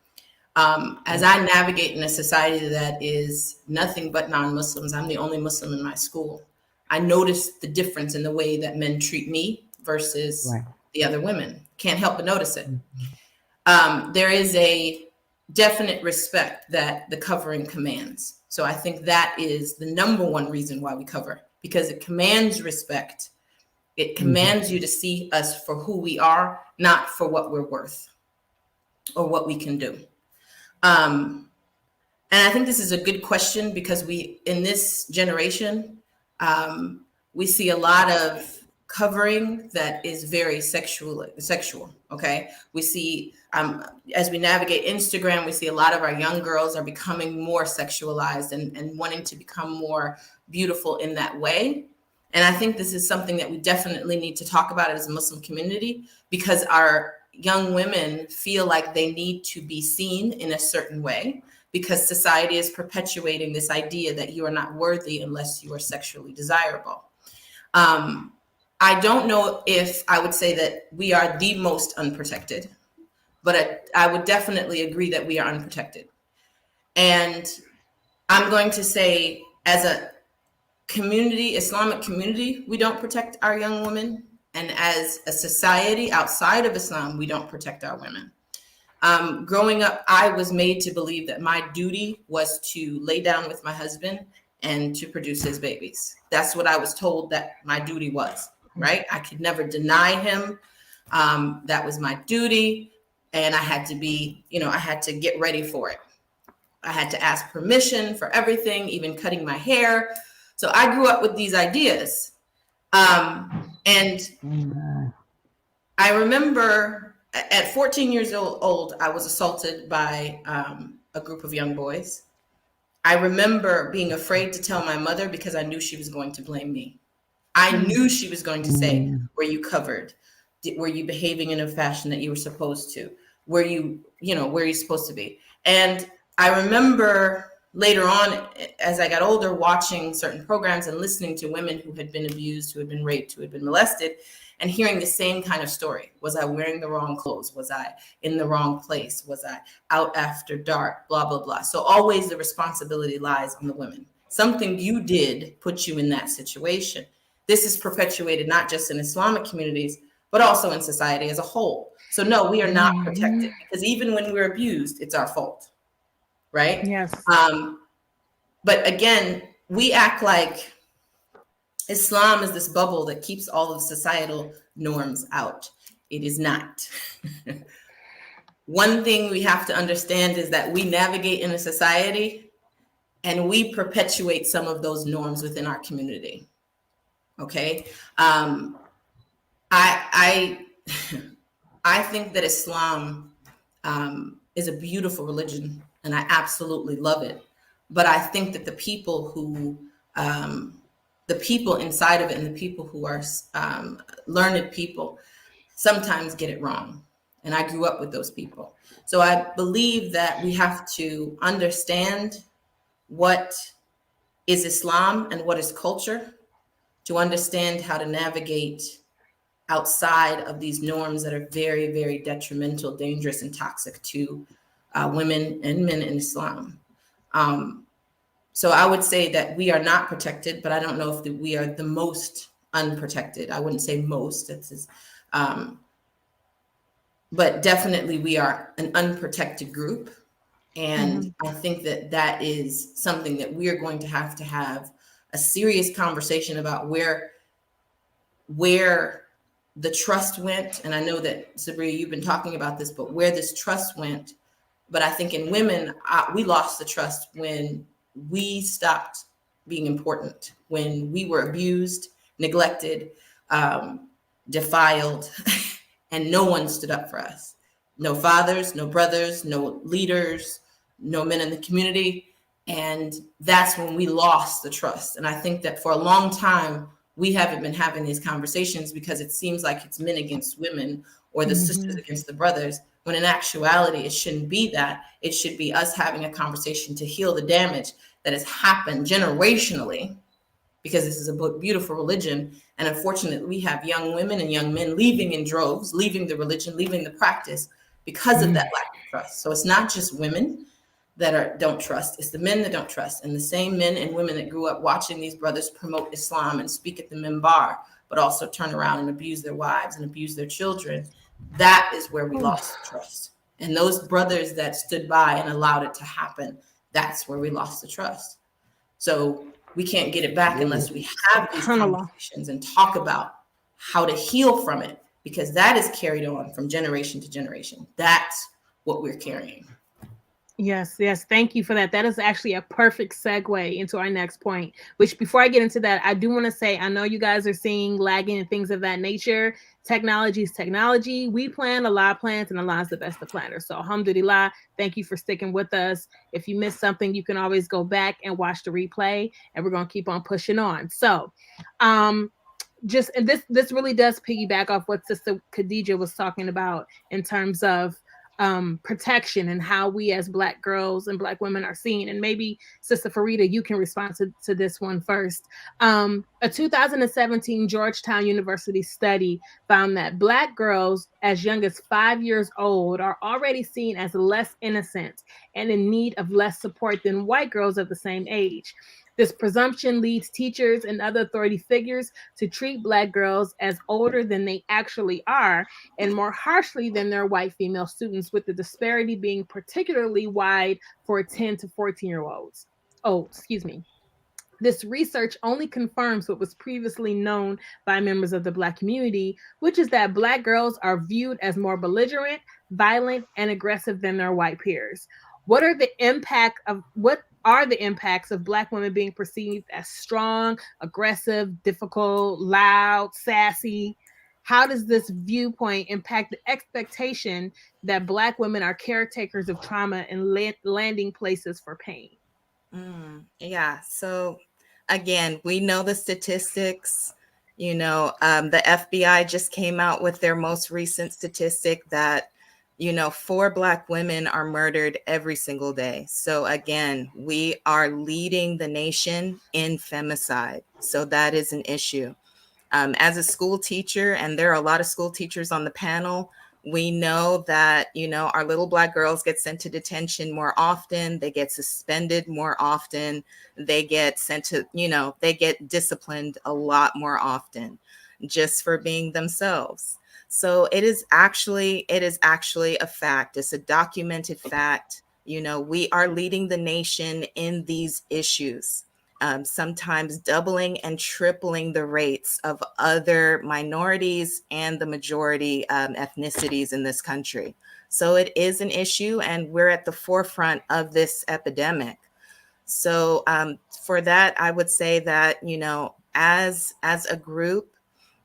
As I navigate in a society that is nothing but non-Muslims, I'm the only Muslim in my school. I notice the difference in the way that men treat me versus the other women. Can't help but notice it. There is a definite respect that the covering commands. So I think that is the number one reason why we cover, because it commands respect. It commands you to see us for who we are, not for what we're worth or what we can do. And I think this is a good question because we, in this generation, we see a lot of covering that is very sexual. Okay. We see, as we navigate Instagram, we see a lot of our young girls are becoming more sexualized and wanting to become more beautiful in that way. And I think this is something that we definitely need to talk about as a Muslim community, because our young women feel like they need to be seen in a certain way because society is perpetuating this idea that you are not worthy unless you are sexually desirable. I don't know if I would say that we are the most unprotected, but I would definitely agree that we are unprotected. And I'm going to say, as a community, Islamic community, we don't protect our young women. And as a society outside of Islam, we don't protect our women. Growing up, I was made to believe that my duty was to lay down with my husband and to produce his babies. That's what I was told that my duty was, right? I could never deny him. That was my duty. And I had to be, I had to get ready for it. I had to ask permission for everything, even cutting my hair. So I grew up with these ideas. And I remember at 14 years old, I was assaulted by a group of young boys. I remember being afraid to tell my mother because I knew she was going to blame me. I knew she was going to say, were you covered? Were you behaving in a fashion that you were supposed to? Were you, where you're supposed to be? And I remember later on, as I got older, watching certain programs and listening to women who had been abused, who had been raped, who had been molested, and hearing the same kind of story. Was I wearing the wrong clothes? Was I in the wrong place? Was I out after dark? Blah, blah, blah. So always the responsibility lies on the women. Something you did put you in that situation. This is perpetuated not just in Islamic communities, but also in society as a whole. So no, we are not protected, because even when we're abused, it's our fault, right? Yes. But again, we act like Islam is this bubble that keeps all of societal norms out. It is not. One thing we have to understand is that we navigate in a society and we perpetuate some of those norms within our community. Okay. I think that Islam is a beautiful religion and I absolutely love it. But I think that the people inside of it and the people who are learned people sometimes get it wrong. And I grew up with those people. So I believe that we have to understand what is Islam and what is culture to understand how to navigate outside of these norms that are very, very detrimental, dangerous, and toxic to women and men in Islam. So I would say that we are not protected, but I don't know if we are the most unprotected. I wouldn't say most. But definitely we are an unprotected group. And I think that that is something that we are going to have a serious conversation about where the trust went. And I know that, Sabria, you've been talking about this, but where this trust went. But I think in women, we lost the trust when we stopped being important, when we were abused, neglected, defiled, and no one stood up for us. No fathers, no brothers, no leaders, no men in the community. And that's when we lost the trust. And I think that for a long time, we haven't been having these conversations because it seems like it's men against women or the sisters against the brothers, when in actuality, it shouldn't be that. It should be us having a conversation to heal the damage that has happened generationally, because this is a beautiful religion. And unfortunately, we have young women and young men leaving in droves, leaving the religion, leaving the practice because of that lack of trust. So it's not just women that don't trust, it's the men that don't trust. And the same men and women that grew up watching these brothers promote Islam and speak at the minbar, but also turn around and abuse their wives and abuse their children. That is where we lost trust. And those brothers that stood by and allowed it to happen, that's where we lost the trust. So we can't get it back unless we have these conversations and talk about how to heal from it, because that is carried on from generation to generation. That's what we're carrying. Yes, yes. Thank you for that. That is actually a perfect segue into our next point, which before I get into that, I do want to say, I know you guys are seeing lagging and things of that nature. Technology is technology. We plan, Allah plans, and Allah is the best of planners. So alhamdulillah, thank you for sticking with us. If you missed something, you can always go back and watch the replay, and we're going to keep on pushing on. So, just, and this really does piggyback off what Sister Khadija was talking about in terms of protection and how we as Black girls and Black women are seen. And maybe Sister Farida, you can respond to this one first. A 2017 Georgetown University study found that Black girls as young as 5 years old are already seen as less innocent and in need of less support than white girls of the same age. This presumption leads teachers and other authority figures to treat Black girls as older than they actually are and more harshly than their white female students, with the disparity being particularly wide for 10 to 14-year-olds. Oh, excuse me. This research only confirms what was previously known by members of the Black community, which is that Black girls are viewed as more belligerent, violent, and aggressive than their white peers. What are the impacts of Black women being perceived as strong, aggressive, difficult, loud, sassy? How does this viewpoint impact the expectation that Black women are caretakers of trauma and landing places for pain? Yeah. So again, we know the statistics. The FBI just came out with their most recent statistic that 4 Black women are murdered every single day. So again, we are leading the nation in femicide. So that is an issue. As a school teacher, and there are a lot of school teachers on the panel, we know that, our little Black girls get sent to detention more often. They get suspended more often. They get sent to, they get disciplined a lot more often just for being themselves. So it is actually a fact. It's a documented fact. We are leading the nation in these issues. Sometimes doubling and tripling the rates of other minorities and the majority ethnicities in this country. So it is an issue, and we're at the forefront of this epidemic. So for that, I would say that, as a group,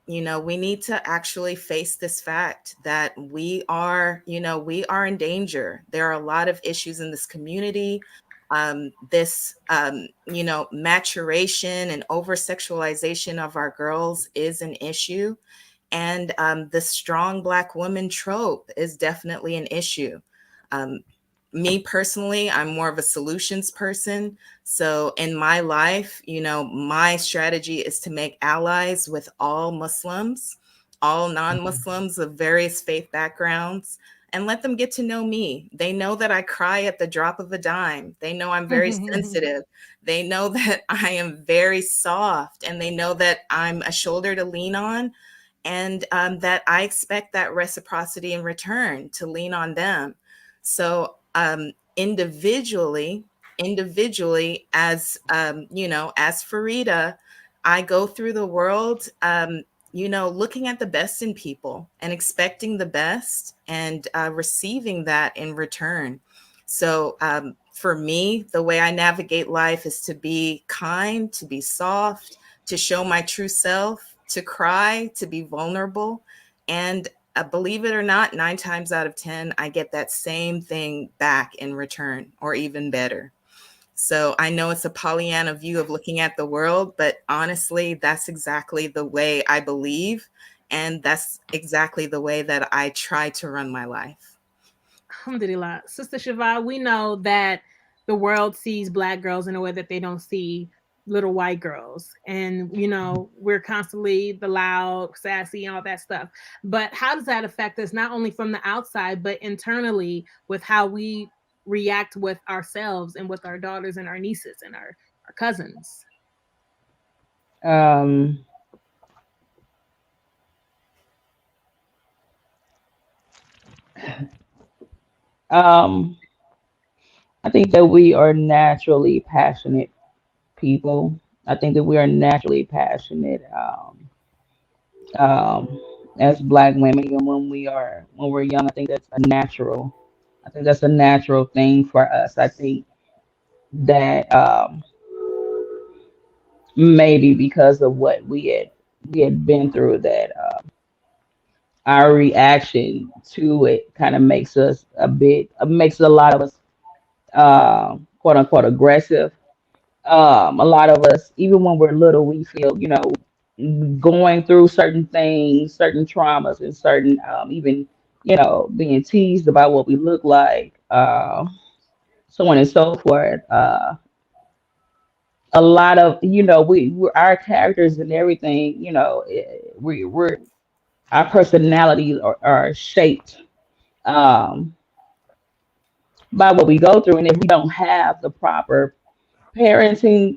we need to actually face this fact that we are in danger. There are a lot of issues in this community. this, maturation and over sexualization of our girls is an issue. And the strong Black woman trope is definitely an issue. Um, Me personally, I'm more of a solutions person. So in my life, my strategy is to make allies with all Muslims, all non-Muslims of various faith backgrounds, and let them get to know me. They know that I cry at the drop of a dime. They know I'm very sensitive. They know that I am very soft, and they know that I'm a shoulder to lean on, and that I expect that reciprocity in return to lean on them. So individually, as as Farida, I go through the world, looking at the best in people and expecting the best, and receiving that in return. So for me, the way I navigate life is to be kind, to be soft, to show my true self, to cry, to be vulnerable. And believe it or not, 9 times out of 10, I get that same thing back in return, or even better. So I know it's a Pollyanna view of looking at the world, but honestly, that's exactly the way I believe. And that's exactly the way that I try to run my life. Alhamdulillah. Sister Shiva, we know that the world sees Black girls in a way that they don't see little white girls. And, we're constantly the loud, sassy, and all that stuff. But how does that affect us, not only from the outside, but internally with how we react with ourselves and with our daughters and our nieces and our cousins? Um, um, I think that we are naturally passionate people. I think that we are naturally passionate, um, as Black women, even when we're young. I think that's a natural. I think that's a natural thing for us. I think that maybe because of what we had been through, that our reaction to it kind of makes a lot of us quote unquote aggressive. A lot of us, even when we're little, we feel, going through certain things, certain traumas, and certain, even, being teased about what we look like, so on and so forth. A lot of, we're our characters and everything, we're our personalities are shaped um, by what we go through, and if we don't have the proper parenting,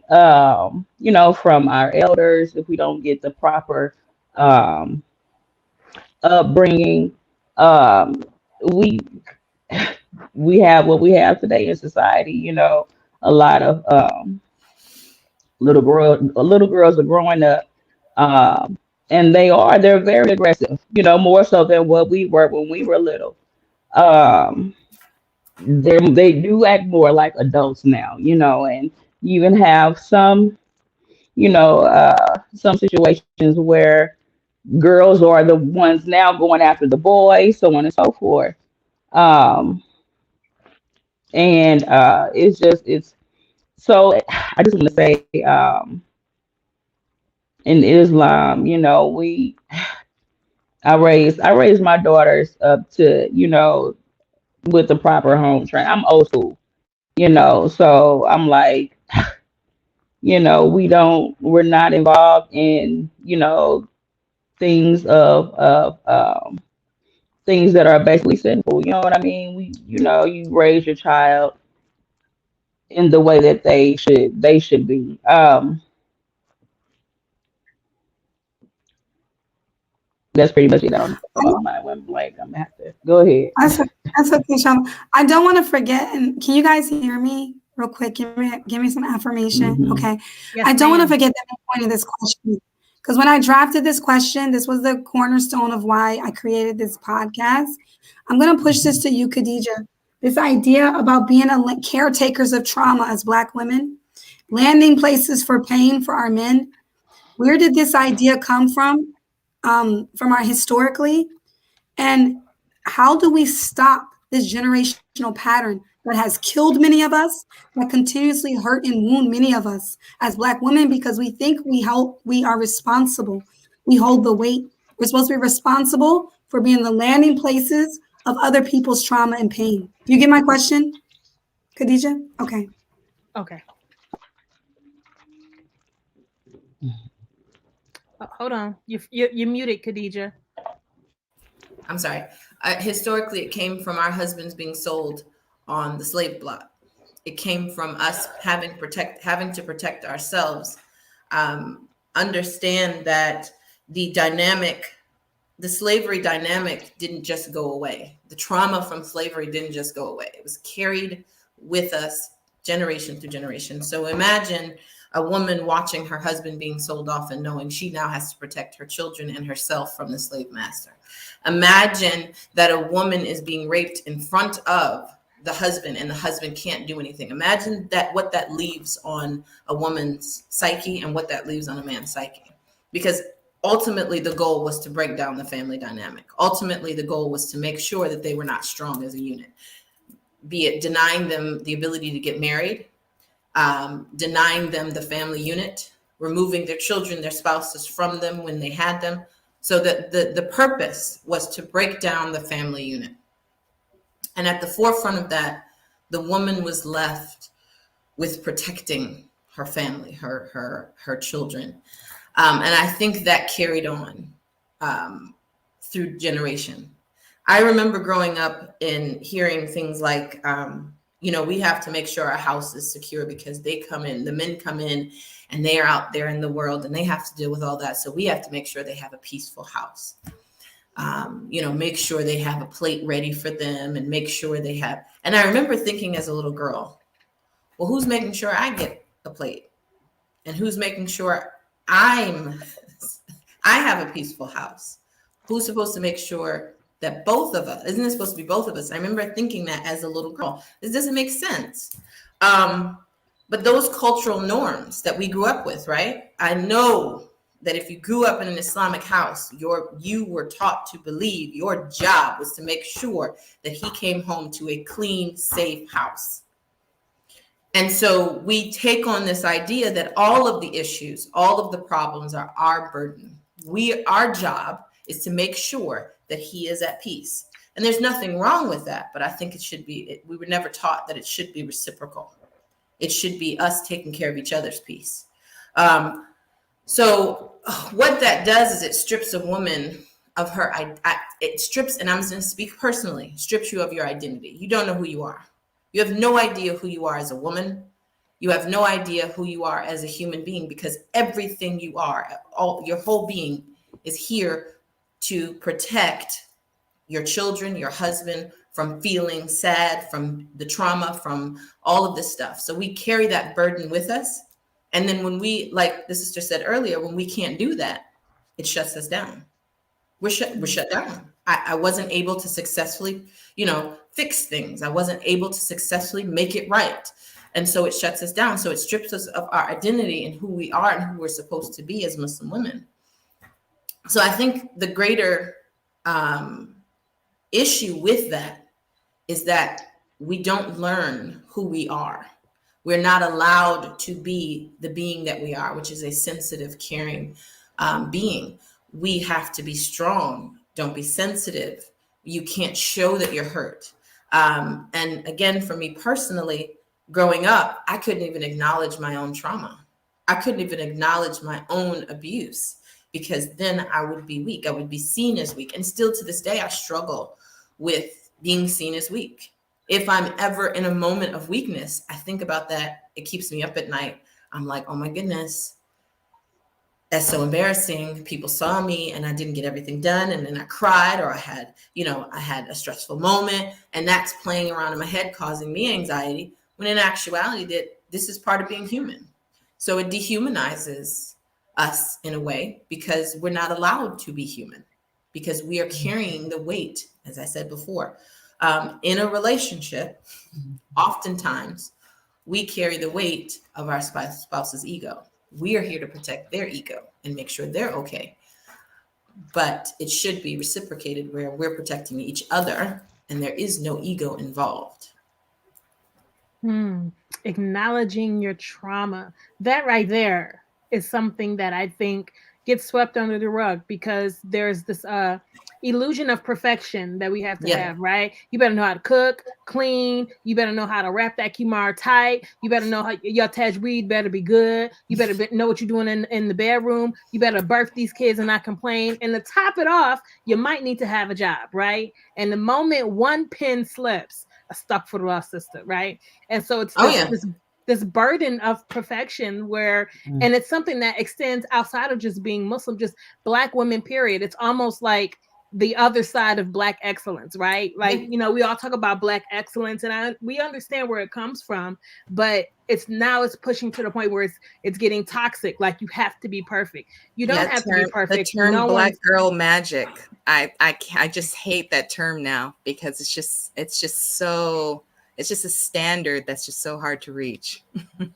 from our elders, if we don't get the proper um, upbringing, um, we we have what we have today in society. A lot of little girls are growing up, um, and they're very aggressive. More so than what we were when we were little. Um, they do act more like adults now. And you even have some situations where girls are the ones now going after the boys, so on and so forth. Um, and it's so I just want to say, in Islam, I raised my daughters up to, with the proper home train. I'm old school, so I'm like, we're not involved in, things things that are basically sinful. You know what I mean? You raise your child in the way that they should be. That's pretty much it. I don't know. My mind went blank. I'm gonna have to go ahead. That's, that's okay, Shama. I don't want to forget. And can you guys hear me real quick? Give me some affirmation. Hmm. Okay. Yes, I don't want to ma'am. forget the main point of this question. Because when I drafted this question, this was the cornerstone of why I created this podcast. I'm going to push this to you, Khadija. This idea about being caretakers of trauma as Black women, landing places for pain for our men. Where did this idea come from? From our historically? And how do we stop this generational pattern that has killed many of us, that continuously hurt and wound many of us as Black women because we think we are responsible. We hold the weight. We're supposed to be responsible for being the landing places of other people's trauma and pain. Do you get my question, Khadija? Okay. Okay. Hold on. You're muted, Khadija. I'm sorry. Historically, it came from our husbands being sold on the slave block. It came from us having to protect ourselves. Understand that the slavery dynamic didn't just go away. The trauma from slavery didn't just go away. It was carried with us generation through generation. So imagine a woman watching her husband being sold off and knowing she now has to protect her children and herself from the slave master. Imagine that a woman is being raped in front of the husband and the husband can't do anything. Imagine what that leaves on a woman's psyche and what that leaves on a man's psyche. Because ultimately the goal was to break down the family dynamic. Ultimately the goal was to make sure that they were not strong as a unit, be it denying them the ability to get married, denying them the family unit, removing their children, their spouses from them when they had them. So that the purpose was to break down the family unit. And at the forefront of that, the woman was left with protecting her family, her children. And I think that carried on through generation. I remember growing up and hearing things like, we have to make sure our house is secure because the men come in and they are out there in the world and they have to deal with all that. So we have to make sure they have a peaceful house. Make sure they have a plate ready for them and make sure they have. And I remember thinking as a little girl, well, who's making sure I get a plate? And who's making sure I have a peaceful house? Who's supposed to make sure that both of us, isn't it supposed to be both of us? I remember thinking that as a little girl. This doesn't make sense. But those cultural norms that we grew up with, right? I know that if you grew up in an Islamic house, you were taught to believe your job was to make sure that he came home to a clean, safe house. And so we take on this idea that all of the issues, all of the problems are our burden. Our job is to make sure that he is at peace. And there's nothing wrong with that, but I think it should be, we were never taught that it should be reciprocal. It should be us taking care of each other's peace. So what that does is it strips a woman of her, it strips, and I'm going to speak personally, strips you of your identity. You don't know who you are. You have no idea who you are as a woman. You have no idea who you are as a human being because everything you are, your whole being is here to protect your children, your husband from feeling sad, from the trauma, from all of this stuff. So we carry that burden with us. And then when we, like the sister said earlier, when we can't do that, it shuts us down. We're shut down. I wasn't able to successfully, fix things. I wasn't able to successfully make it right. And so it shuts us down. So it strips us of our identity and who we are and who we're supposed to be as Muslim women. So I think the greater issue with that is that we don't learn who we are. We're not allowed to be the being that we are, which is a sensitive, caring being. We have to be strong. Don't be sensitive. You can't show that you're hurt. And again, for me personally, growing up, I couldn't even acknowledge my own trauma. I couldn't even acknowledge my own abuse because then I would be weak. I would be seen as weak. And still to this day, I struggle with being seen as weak. If I'm ever in a moment of weakness, I think about that. It keeps me up at night. I'm like, oh my goodness, that's so embarrassing. People saw me and I didn't get everything done. And then I cried or I had a stressful moment and that's playing around in my head, causing me anxiety. When in actuality, that this is part of being human. So it dehumanizes us in a way because we're not allowed to be human because we are carrying the weight, as I said before, in a relationship. Oftentimes we carry the weight of our spouse's ego. We are here to protect their ego and make sure they're okay. But it should be reciprocated where we're protecting each other and there is no ego involved. Hmm. Acknowledging your trauma. That right there is something that I think gets swept under the rug because there's this illusion of perfection that we Yeah. have, right? You better know how to cook, clean, you better know how to wrap that kimar tight, you better know how your tajweed better be good, you better know what you're doing in the bedroom, you better birth these kids and not complain. And to top it off, you might need to have a job, right? And the moment one pin slips, a stuck for the sister, right? And so it's Oh this yeah. this burden of perfection where, and it's something that extends outside of just being Muslim, just Black women, period. It's almost like the other side of Black excellence, right? Like, Yeah. we all talk about Black excellence, and we understand where it comes from, but it's pushing to the point where it's getting toxic. Like, you have to be perfect. You don't That have to be term, the perfect. term No black one's girl magic. I just hate that term now because it's just a standard that's just so hard to reach.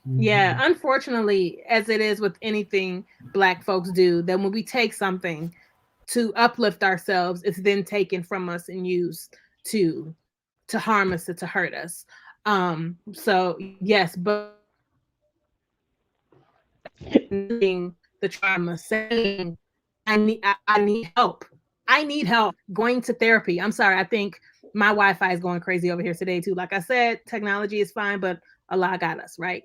Yeah, unfortunately, as it is with anything Black folks do, that when we take something to uplift ourselves, it's then taken from us and used to harm us or to hurt us. So yes, but acknowledging the trauma, saying I need help. I need help. Going to therapy. I'm sorry. I think my Wi-Fi is going crazy over here today too. Like I said, technology is fine, but Allah got us, right?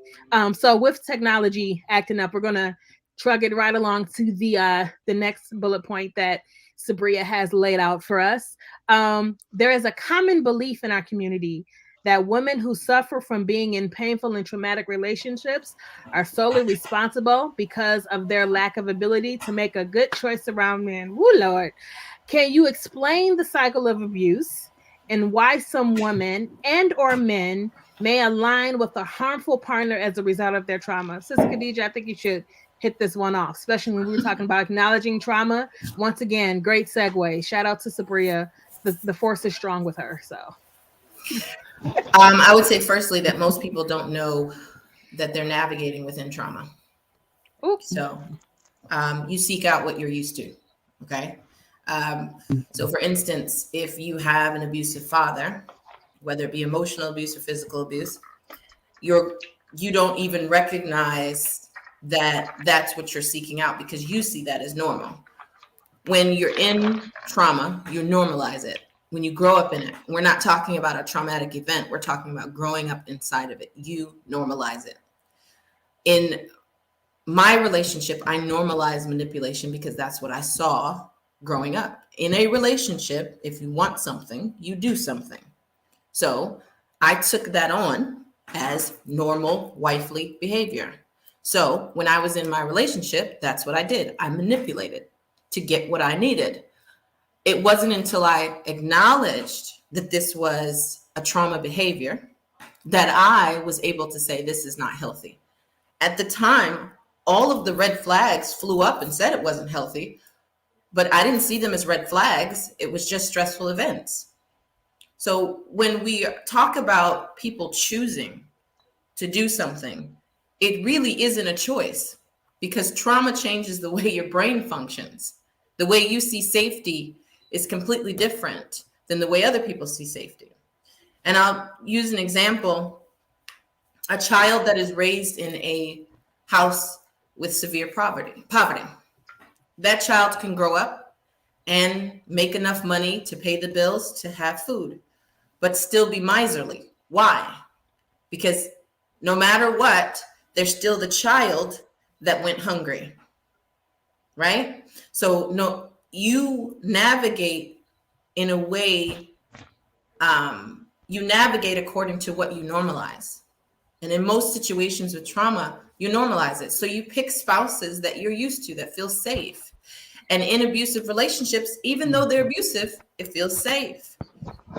So with technology acting up, we're gonna trug it right along to the next bullet point that Sabria has laid out for us. There is a common belief in our community that women who suffer from being in painful and traumatic relationships are solely responsible because of their lack of ability to make a good choice around men. Woo, Lord. Can you explain the cycle of abuse and why some women and or men may align with a harmful partner as a result of their trauma? Sister Khadija, I think you should hit this one off, especially when we were talking about acknowledging trauma. Once again, great segue. Shout out to Sabria. The force is strong with her. So I would say firstly that most people don't know that they're navigating within trauma. Ooh. So you seek out what you're used to. Okay. So for instance, if you have an abusive father, whether it be emotional abuse or physical abuse, you don't even recognize that that's what you're seeking out because you see that as normal. When you're in trauma, you normalize it. When you grow up in it, we're not talking about a traumatic event. We're talking about growing up inside of it. You normalize it. In my relationship, I normalize manipulation because that's what I saw growing up. In a relationship, if you want something, you do something. So I took that on as normal wifely behavior. So when I was in my relationship, that's what I did. I manipulated to get what I needed. It wasn't until I acknowledged that this was a trauma behavior that I was able to say, this is not healthy. At the time, all of the red flags flew up and said it wasn't healthy, but I didn't see them as red flags. It was just stressful events. So when we talk about people choosing to do something, it really isn't a choice because trauma changes the way your brain functions. The way you see safety is completely different than the way other people see safety. And I'll use an example. A child that is raised in a house with severe poverty. That child can grow up and make enough money to pay the bills to have food, but still be miserly. Why? Because no matter what, they're still the child that went hungry, right? So no, you navigate in a way, you navigate according to what you normalize. And in most situations with trauma, you normalize it. So you pick spouses that you're used to, that feel safe. And in abusive relationships, even though they're abusive, it feels safe.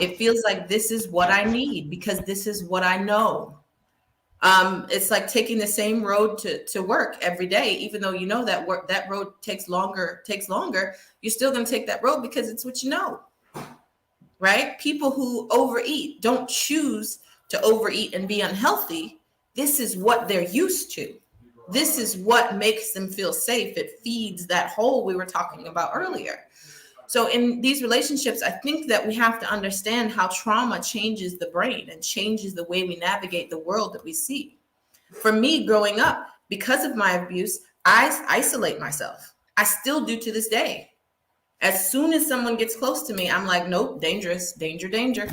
It feels like this is what I need because this is what I know. It's like taking the same road to work every day, even though you know that that road takes longer, you're still going to take that road because it's what you know, right? People who overeat don't choose to overeat and be unhealthy. This is what they're used to. This is what makes them feel safe. It feeds that hole we were talking about earlier. So in these relationships, I think that we have to understand how trauma changes the brain and changes the way we navigate the world that we see. For me, growing up, because of my abuse, I isolate myself. I still do to this day. As soon as someone gets close to me, I'm like, nope, dangerous, danger, danger.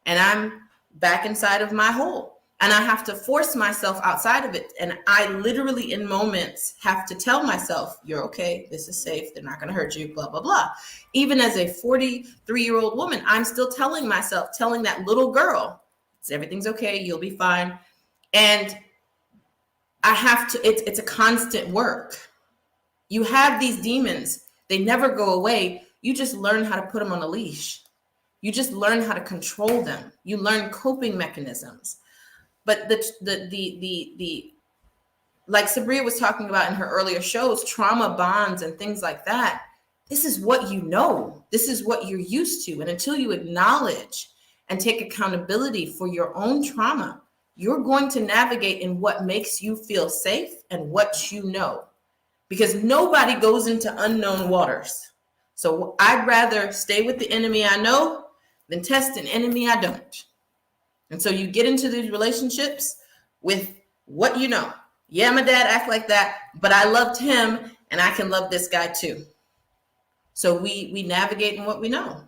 And I'm back inside of my hole. And I have to force myself outside of it. And I literally, in moments, have to tell myself, you're okay, this is safe, they're not going to hurt you, blah, blah, blah. Even as a 43-year-old woman, I'm still telling myself, telling that little girl, everything's okay, you'll be fine. And I have to, it's a constant work. You have these demons, they never go away. You just learn how to put them on a leash. You just learn how to control them. You learn coping mechanisms. But the like Sabria was talking about in her earlier shows, trauma bonds and things like that. This is what you know. This is what you're used to. And until you acknowledge and take accountability for your own trauma, you're going to navigate in what makes you feel safe and what you know. Because nobody goes into unknown waters. So I'd rather stay with the enemy I know than test an enemy I don't. And so you get into these relationships with what you know. Yeah, my dad acted like that, but I loved him and I can love this guy too. So we navigate in what we know.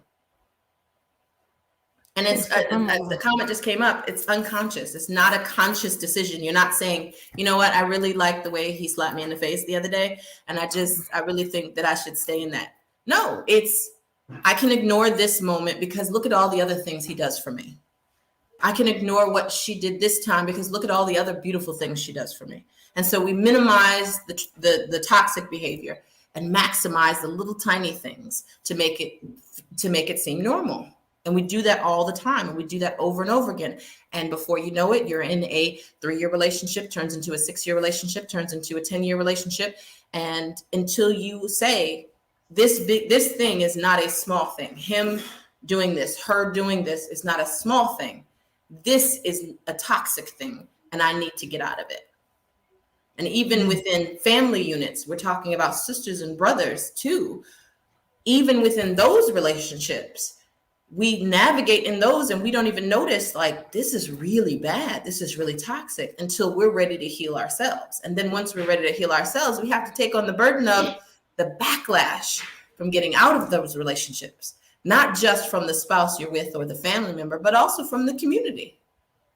And it's the comment just came up. It's unconscious. It's not a conscious decision. You're not saying, you know what, I really like the way he slapped me in the face the other day. And I really think that I should stay in that. No, it's, I can ignore this moment because look at all the other things he does for me. I can ignore what she did this time because look at all the other beautiful things she does for me. And so we minimize the toxic behavior and maximize the little tiny things to make it seem normal. And we do that all the time. And we do that over and over again. And before you know it, you're in a 3-year relationship, turns into a 6-year relationship, turns into a 10-year relationship. And until you say, this thing is not a small thing. Him doing this, her doing this is not a small thing. This is a toxic thing, and I need to get out of it. And even within family units, we're talking about sisters and brothers too. Even within those relationships, we navigate in those and we don't even notice, like, this is really bad. This is really toxic until we're ready to heal ourselves. And then once we're ready to heal ourselves, we have to take on the burden of the backlash from getting out of those relationships. Not just from the spouse you're with or the family member, but also from the community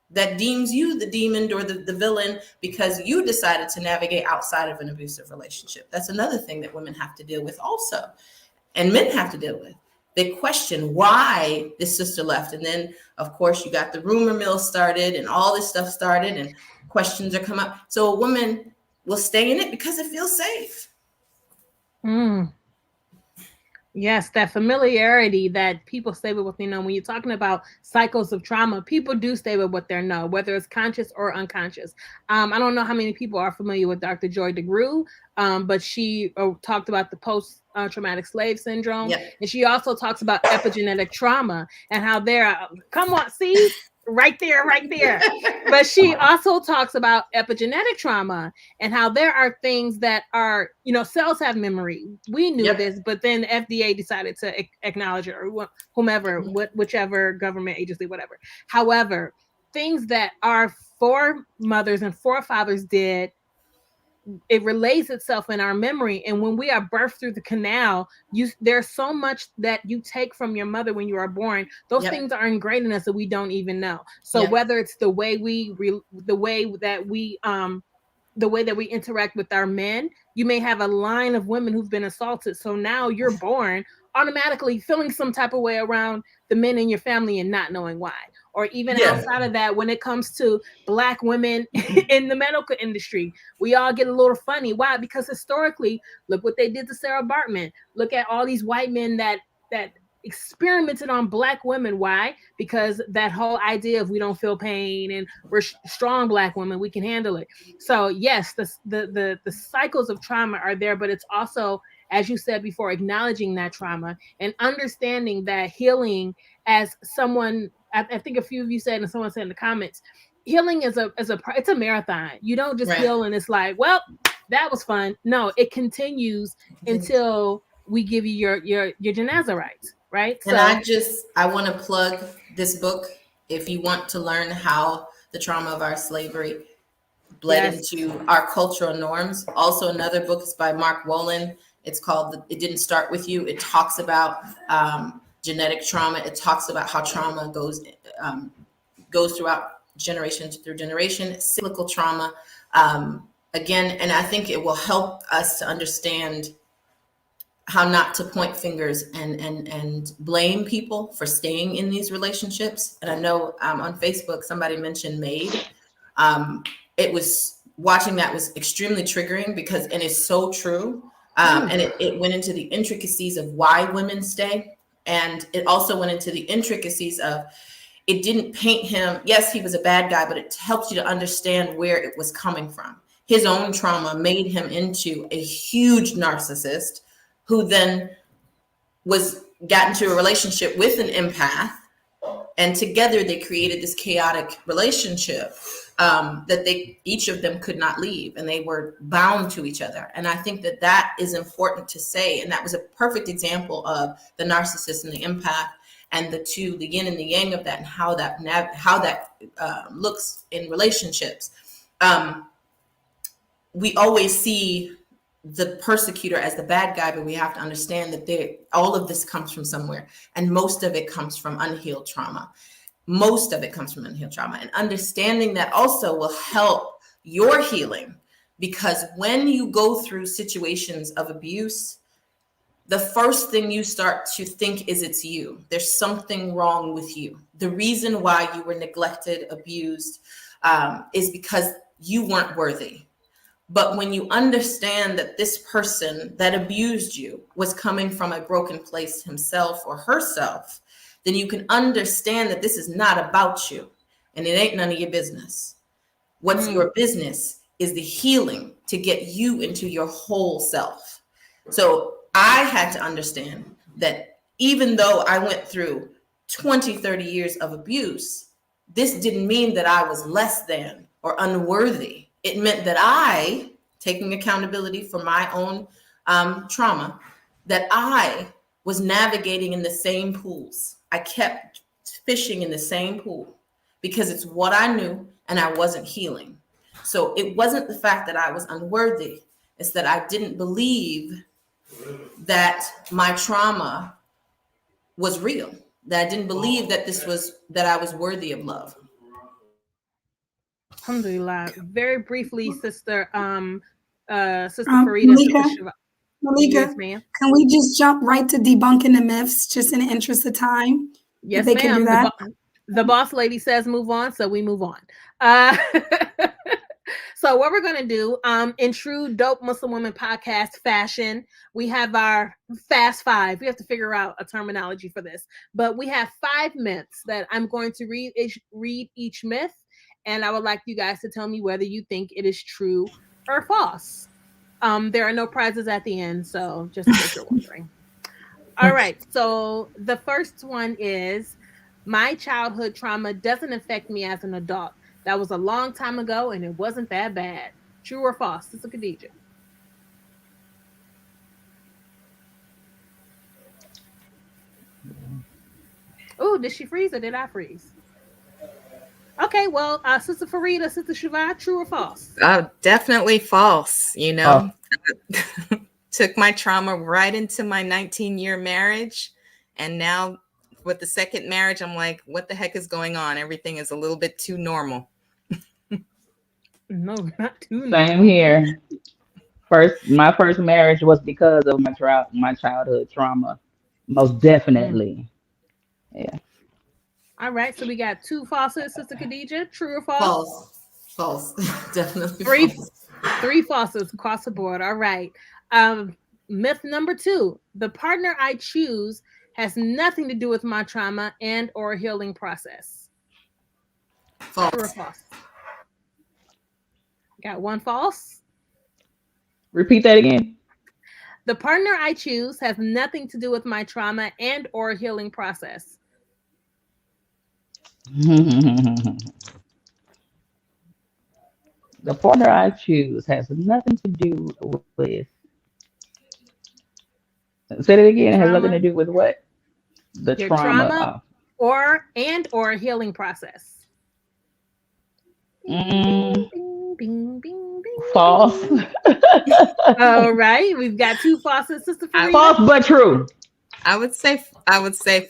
that deems you the demon or the villain because you decided to navigate outside of an abusive relationship. That's another thing that women have to deal with also, and men have to deal with. They question why this sister left. And then, of course, you got the rumor mill started and all this stuff started and questions are come up. So a woman will stay in it because it feels safe. Yes, that familiarity that people stay with what they know. When you're talking about cycles of trauma, people do stay with what they know, whether it's conscious or unconscious. I don't know how many people are familiar with Dr. Joy DeGruy, but she talked about the post-traumatic slave syndrome. Yep. And she also talks about epigenetic trauma and how come on, see? Right there. But she also talks about epigenetic trauma and how there are things that are, cells have memory. We knew this, but then FDA decided to acknowledge it, or whomever, whichever government agency, whatever. However, things that our foremothers and forefathers did, it relays itself in our memory. And when we are birthed through the canal, there's so much that you take from your mother when you are born. Those things are ingrained in us that we don't even know. So whether it's the way that we interact with our men, you may have a line of women who've been assaulted. So now you're born automatically feeling some type of way around the men in your family and not knowing why. Or even outside of that, when it comes to Black women in the medical industry, we all get a little funny. Why? Because historically, look what they did to Sarah Bartman. Look at all these white men that experimented on Black women. Why? Because that whole idea of we don't feel pain and we're strong Black women, we can handle it. So yes, the cycles of trauma are there, but it's also, as you said before, acknowledging that trauma and understanding that healing, as someone, I think a few of you said, and someone said in the comments, healing it's a marathon. You don't just heal and it's like, well, that was fun. No, it continues until we give you your janaza rights, right? And So I want to plug this book if you want to learn how the trauma of our slavery bled yes. into our cultural norms. Also, another book is by Mark Wolin. It's called It Didn't Start With You. It talks about genetic trauma. It talks about how trauma goes throughout generations through generation, cyclical trauma. Again, and I think it will help us to understand how not to point fingers and blame people for staying in these relationships. And I know on Facebook somebody mentioned maid. It was watching that was extremely triggering because, and it's so true. And it went into the intricacies of why women stay. And it also went into the intricacies of, it didn't paint him, yes, he was a bad guy, but it helps you to understand where it was coming from. His own trauma made him into a huge narcissist who then got into a relationship with an empath, and together they created this chaotic relationship that each of them could not leave, and they were bound to each other. And I think that is important to say, and that was a perfect example of the narcissist and the empath, and the yin and the yang of that, and how that looks in relationships. We always see the persecutor as the bad guy, but we have to understand that all of this comes from somewhere, and most of it comes from unhealed trauma. And understanding that also will help your healing, because when you go through situations of abuse, the first thing you start to think is it's you. There's something wrong with you. The reason why you were neglected, abused, is because you weren't worthy. But when you understand that this person that abused you was coming from a broken place himself or herself, then you can understand that this is not about you, and it ain't none of your business. What's your business is the healing to get you into your whole self. So I had to understand that even though I went through 20, 30 years of abuse, this didn't mean that I was less than or unworthy. It meant that I, taking accountability for my own trauma, that I was navigating in the same pools. I kept fishing in the same pool because it's what I knew, and I wasn't healing. So it wasn't the fact that I was unworthy. It's that I didn't believe that my trauma was real, that I didn't believe that that I was worthy of love. Alhamdulillah. Very briefly, Sister Farida, Sister Malika, Shiva. Yes, Malika, ma'am. can we just jump right to debunking the myths, just in the interest of time? If Yes, they can do ma'am. that. The boss lady says move on, so we move on. Uh, so what we're gonna do, in true dope Muslim woman podcast fashion, we have our fast five. We have to figure out a terminology for this, but we have 5 myths that I'm going to read each myth, and I would like you guys to tell me whether you think it is true or false. There are no prizes at the end, so just in case you're wondering. All right. So the first one is, my childhood trauma doesn't affect me as an adult. That was a long time ago and it wasn't that bad. True or false? This is Khadija. Oh, did she freeze or did I freeze? Okay, well, Sister Farida, Sister Shiva, true or false? Definitely false. Oh, Took my trauma right into my 19-year marriage. And now with the second marriage, I'm like, what the heck is going on? Everything is a little bit too normal. No, not too same normal. here. My first marriage was because of my childhood trauma. Most Mm. definitely. Yeah. All right, so we got 2 falses, Sister Khadija. True or false? False. False. Definitely Three false. 3 falses across the board. All right. Myth number 2: the partner I choose has nothing to do with my trauma and or healing process. True or False. false? Got 1 false. Repeat that again. The partner I choose has nothing to do with my trauma and or healing process. The partner I choose has nothing to do with Say it again. It has nothing to Trauma, do with what? The your trauma. trauma, or healing process. Bing, Mm, bing, bing, bing, bing, bing, false. bing. All right, we've got two falses, Sister I, Farida. False but true. I would say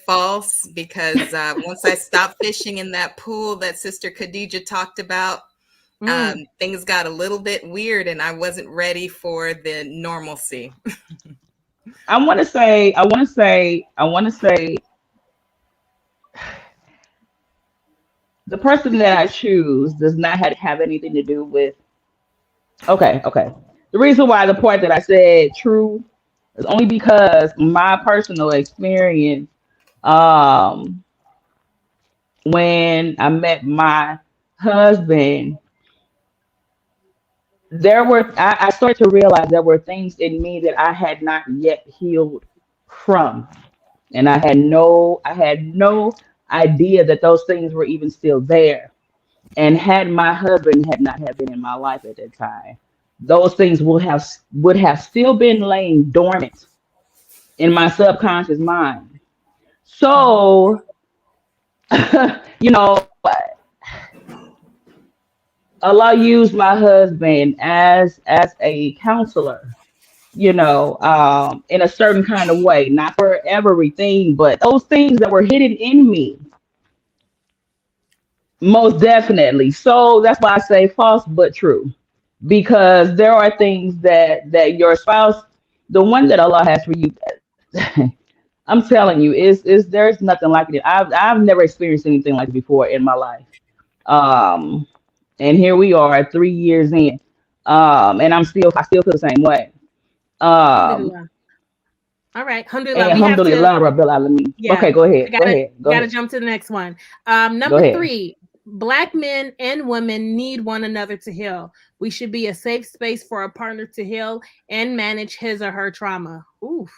false because once I stopped fishing in that pool that Sister Khadija talked about, Mm. things got a little bit weird, and I wasn't ready for the normalcy. I want to say the person that I choose does not have anything to do with. Okay. The reason why the part that I said true is only because my personal experience, um, when I met my husband, I started to realize there were things in me that I had not yet healed from. And I had no idea that those things were even still there. And had my husband had not have been in my life at that time, those things would have still been laying dormant in my subconscious mind. So, you know, Allah used my husband as a counselor, in a certain kind of way, not for everything, but those things that were hidden in me, most definitely. So that's why I say false but true, because there are things that your spouse, the one that Allah has for you, I'm telling you, is there's nothing like it. I've never experienced anything like it before in my life. Um, and here we are, 3 years in, and I still feel the same way. Um, Alhamdulillah. All right, alhamdulillah. and We have to, alhamdulillah, Rabbil Alameen. yeah, Okay, go I ahead, go gotta ahead, go gotta ahead, jump to the next one. go Number ahead. three, Black men and women need one another to heal. We should be a safe space for a partner to heal and manage his or her trauma. Oof.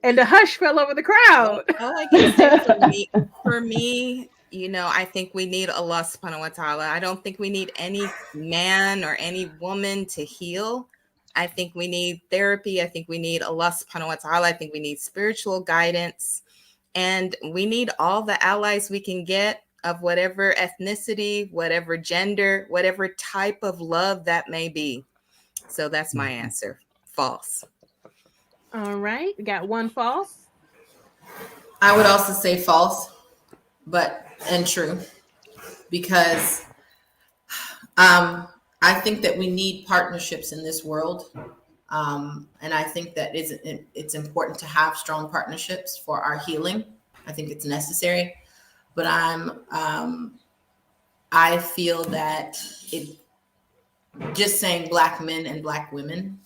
And the hush fell over the Well, crowd. all I can say for me, I think we need Allah subhanahu wa ta'ala. I don't think we need any man or any woman to heal. I think we need therapy. I think we need Allah subhanahu wa ta'ala. I think we need spiritual guidance. And we need all the allies we can get of whatever ethnicity, whatever gender, whatever type of love that may be. So that's my answer. False. All right, we got one false. I would also say false, but and true, because I think that we need partnerships in this world. And I think that it's important to have strong partnerships for our healing. I think it's necessary, but I feel that it just saying Black men and Black women.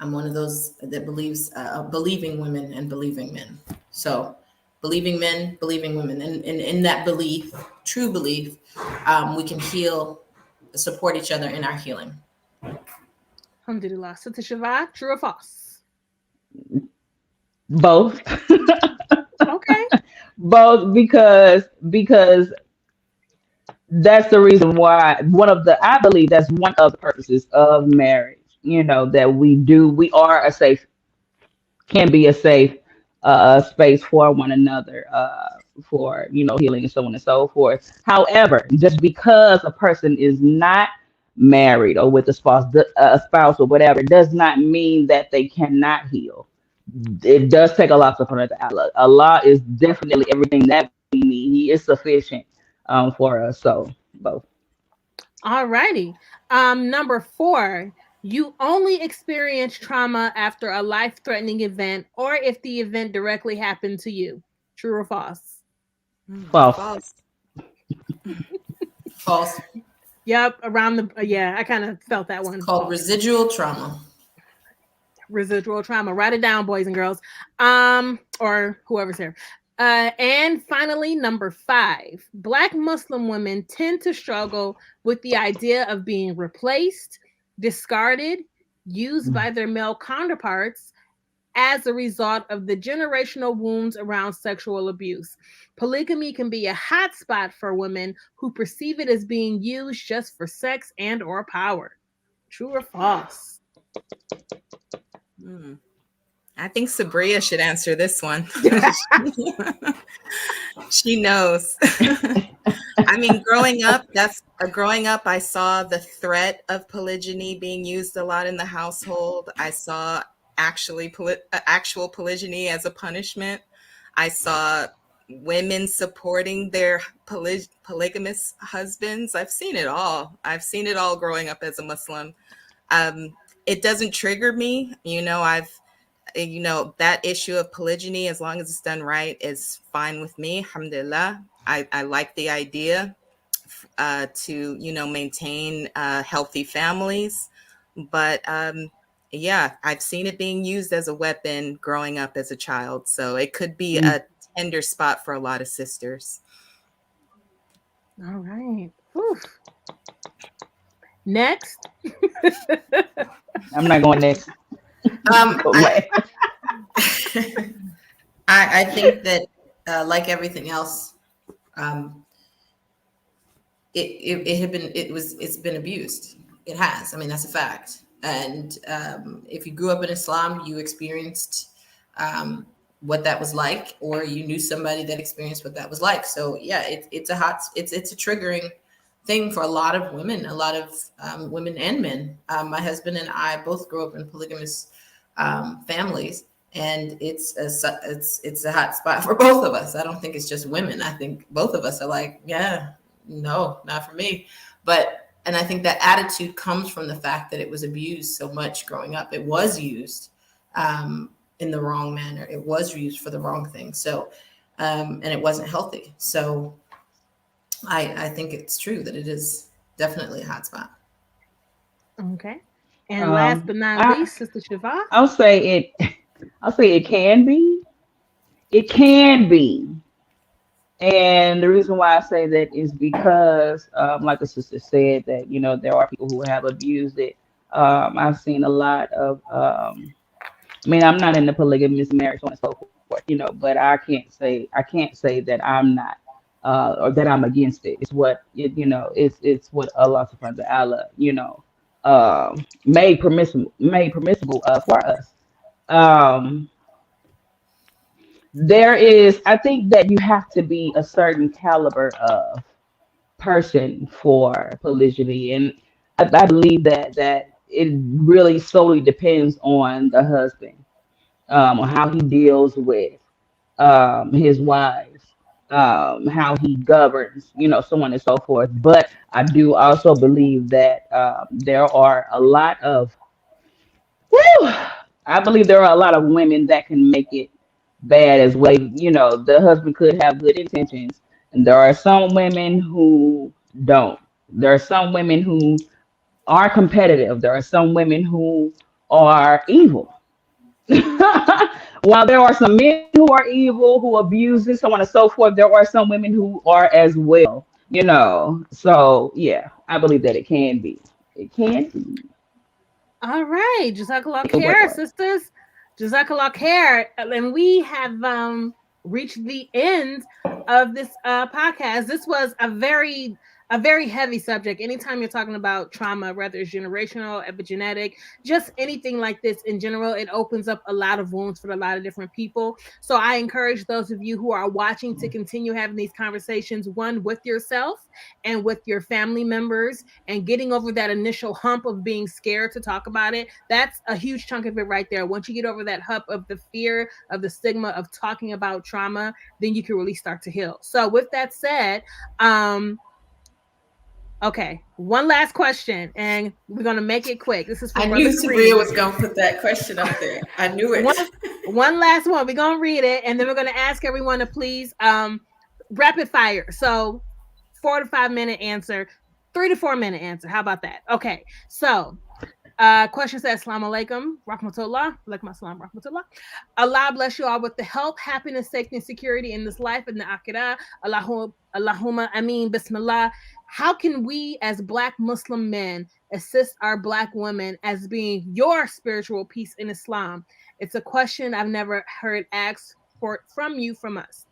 I'm one of those that believes believing women and believing men. So believing men, believing women, and in that belief, true belief, we can heal, support each other in our healing. Alhamdulillah. Sister Shiva, true or false? Both. Okay. Both, because that's the reason why I believe that's one of the purposes of marriage, that we are a safe can be a safe space for one another, for healing and so on and so forth. However, just because a person is not married or with a spouse or whatever, does not mean that they cannot heal. It does take a lot to put Allah. Allah is definitely everything that we need. He is sufficient for us. So both. All righty. Number four, you only experience trauma after a life-threatening event or if the event directly happened to you. True or false? False. False. False. Yep, around the yeah, I kind of felt that one. Called residual trauma. Residual trauma. Write it down, boys and girls. Or whoever's here. And finally, number five, Black Muslim women tend to struggle with the idea of being replaced, discarded, used by their male counterparts, as a result of the generational wounds around sexual abuse. Polygamy can be a hotspot for women who perceive it as being used just for sex and or power. True or false? Hmm. I think Sabria should answer this one. She knows. I mean, growing up, I saw the threat of polygyny being used a lot in the household. I saw actual polygyny as a punishment. I saw women supporting their polygamous husbands. I've seen it all. I've seen it all growing up as a Muslim. It doesn't trigger me. That issue of polygyny, as long as it's done right, is fine with me. Alhamdulillah. I like the idea to, maintain healthy families. But yeah, I've seen it being used as a weapon growing up as a child. So it could be a tender spot for a lot of sisters. All right. Oof. Next. I'm not going next. I, I think that, like everything else, it's been abused. It has. I mean, that's a fact. And if you grew up in Islam, you experienced what that was like, or you knew somebody that experienced what that was like. So yeah, it's a triggering thing for a lot of women, women and men. My husband and I both grew up in polygamous families, and it's a hot spot for both of us. I don't think it's just women. I think both of us are like, yeah, no, not for me. And I think that attitude comes from the fact that it was abused so much growing up. It was used in the wrong manner. It was used for the wrong thing. So, and it wasn't healthy. So I think it's true that it is definitely a hot spot. Okay. And last but not I least, Sister Shiva. I'll say it. I'll say it can be. It can be. And the reason why I say that is because, like the sister said, that there are people who have abused it. I've seen a lot of. I mean, I'm not in the polygamous marriage, so on and so forth, but I can't say that I'm not, or that I'm against it. It's what Allah Subhanahu wa Taala, made permissible for us. Um, I think that you have to be a certain caliber of person for polygyny, and I believe that it really solely depends on the husband, on how he deals with his wives, how he governs, so on and so forth. But I do also believe that there are a lot of Whew, I believe there are a lot of women that can make it bad as well. The husband could have good intentions, and there are some women who don't. There are some women who are competitive. There are some women who are evil. While there are some men who are evil, who abuse and so on and so forth, there are some women who are as well. So yeah, I believe that it can be. It can be. All right. Jazakallah Deal khair, breaker. sisters. Jazakallah khair. And we have reached the end of this podcast. This was a very heavy subject. Anytime you're talking about trauma, whether it's generational, epigenetic, just anything like this in general, it opens up a lot of wounds for a lot of different people. So I encourage those of you who are watching to continue having these conversations, one with yourself and with your family members, and getting over that initial hump of being scared to talk about it. That's a huge chunk of it right there. Once you get over that hump of the fear, of the stigma of talking about trauma, then you can really start to heal. So with that said, okay, one last question, and we're gonna make it quick. This is for I Brother knew Sabria Kareem. was going to put that question up there. I knew it. One last one. We're gonna read it, and then we're gonna ask everyone to please rapid fire. So 4 to 5 minute answer, 3 to 4 minute answer. How about that? Okay. So question says, Assalamu alaikum, rahmatullah, alaikum assalam, rahmatullah. Allah bless you all with the health, happiness, safety, and security in this life and the akhirah. Allahumma ameen, bismillah. how can we as Black Muslim men assist our Black women as being your spiritual peace in Islam? It's a question I've never heard asked from you, from us.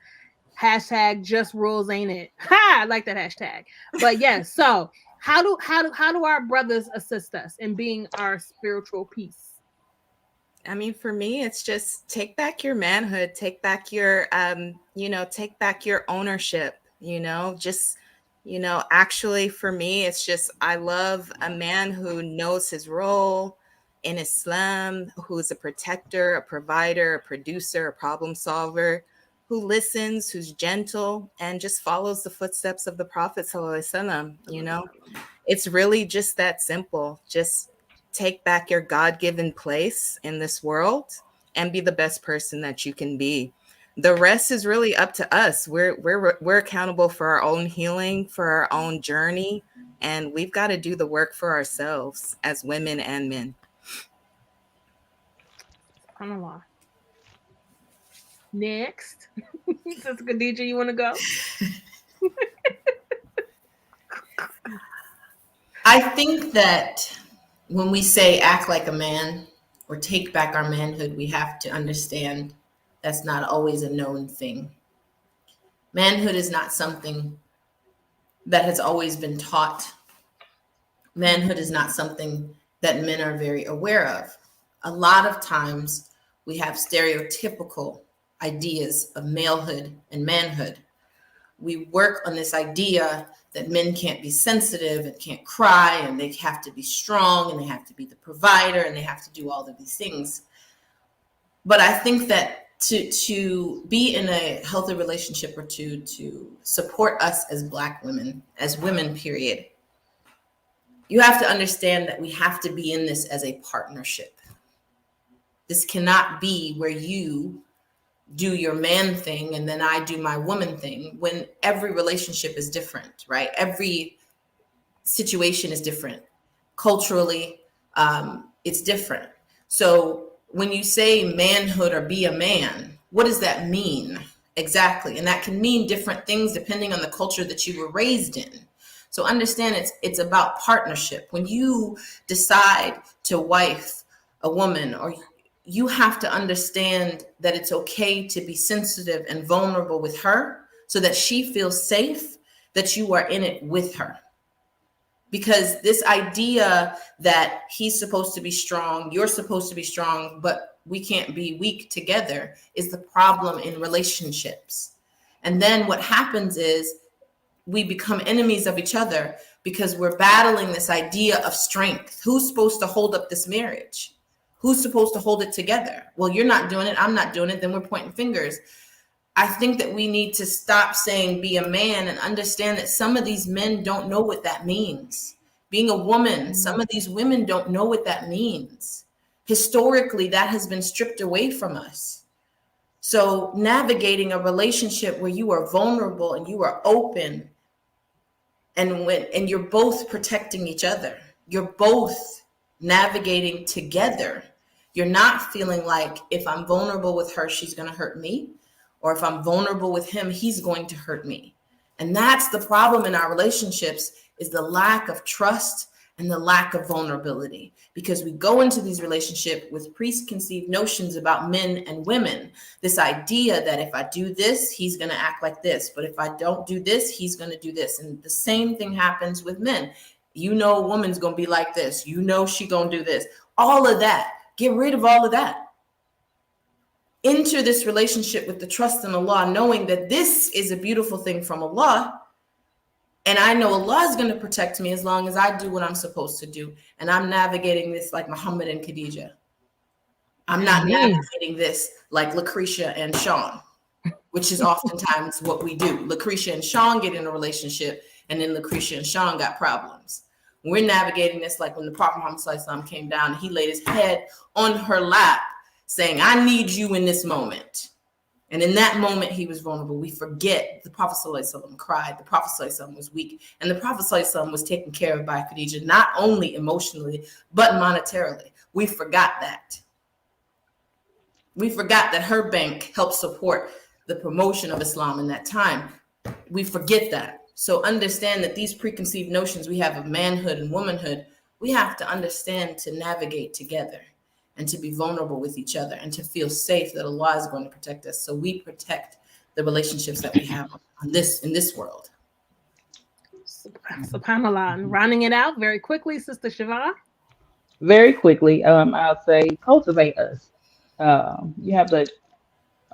Hashtag just rules ain't it. Ha! I like that hashtag. But yes, so how do our brothers assist us in being our spiritual peace? I mean, for me, it's just take back your manhood, take back your, take back your ownership, just, actually for me, it's just, I love a man who knows his role in Islam, who is a protector, a provider, a producer, a problem solver, who listens, who's gentle, and just follows the footsteps of the Prophet Sallallahu Alaihi Wasallam. It's really just that simple. Just take back your God-given place in this world and be the best person that you can be. The rest is really up to us. We're accountable for our own healing, for our own journey, and we've got to do the work for ourselves as women and men. SubhanAllah. Next. Sister Khadija, you want to go? I think that when we say act like a man or take back our manhood, we have to understand that's not always a known thing. Manhood is not something that has always been taught. Manhood is not something that men are very aware of. A lot of times we have stereotypical ideas of malehood and manhood. We work on this idea that men can't be sensitive and can't cry, and they have to be strong, and they have to be the provider, and they have to do all of these things. But I think that to be in a healthy relationship, or to support us as Black women, as women, period, you have to understand that we have to be in this as a partnership. This cannot be where you do your man thing and then I do my woman thing, when every relationship is different, right? Every situation is different. Culturally, it's different. So when you say manhood or be a man, what does that mean exactly? And that can mean different things depending on the culture that you were raised in. So understand it's about partnership. When you decide to wife a woman, or you have to understand that it's okay to be sensitive and vulnerable with her so that she feels safe, that you are in it with her. Because this idea that he's supposed to be strong, you're supposed to be strong, but we can't be weak together is the problem in relationships. And then what happens is we become enemies of each other because we're battling this idea of strength. Who's supposed to hold up this marriage? Who's supposed to hold it together? Well, you're not doing it, I'm not doing it, then we're pointing fingers. I think that we need to stop saying be a man and understand that some of these men don't know what that means. Being a woman, some of these women don't know what that means. Historically, that has been stripped away from us. So navigating a relationship where you are vulnerable and you are open, and you're both protecting each other, you're both navigating together. You're not feeling like if I'm vulnerable with her, she's going to hurt me, or if I'm vulnerable with him, he's going to hurt me. And that's the problem in our relationships, is the lack of trust and the lack of vulnerability, because we go into these relationships with preconceived notions about men and women. This idea that if I do this, he's going to act like this, but if I don't do this, he's going to do this. And the same thing happens with men. You know, a woman's going to be like this. You know, she going to do this. All of that. Get rid of all of that. Enter this relationship with the trust in Allah, knowing that this is a beautiful thing from Allah. And I know Allah is going to protect me as long as I do what I'm supposed to do. And I'm navigating this like Muhammad and Khadijah. I'm not navigating this like Lucretia and Sean, which is oftentimes what we do. Lucretia and Sean get in a relationship, and then Lucretia and Sean got problems. We're navigating this like when the Prophet Muhammad ﷺ came down, he laid his head on her lap saying, I need you in this moment. And in that moment, he was vulnerable. We forget the Prophet ﷺ cried. The Prophet ﷺ was weak. And the Prophet ﷺ was taken care of by Khadijah, not only emotionally, but monetarily. We forgot that. We forgot that her bank helped support the promotion of Islam in that time. We forget that. So understand that these preconceived notions we have of manhood and womanhood, we have to understand to navigate together and to be vulnerable with each other and to feel safe that Allah is going to protect us. So we protect the relationships that we have in this world. SubhanAllah. And rounding it out very quickly, Sister Shiva. Very quickly, I'll say cultivate us. You have a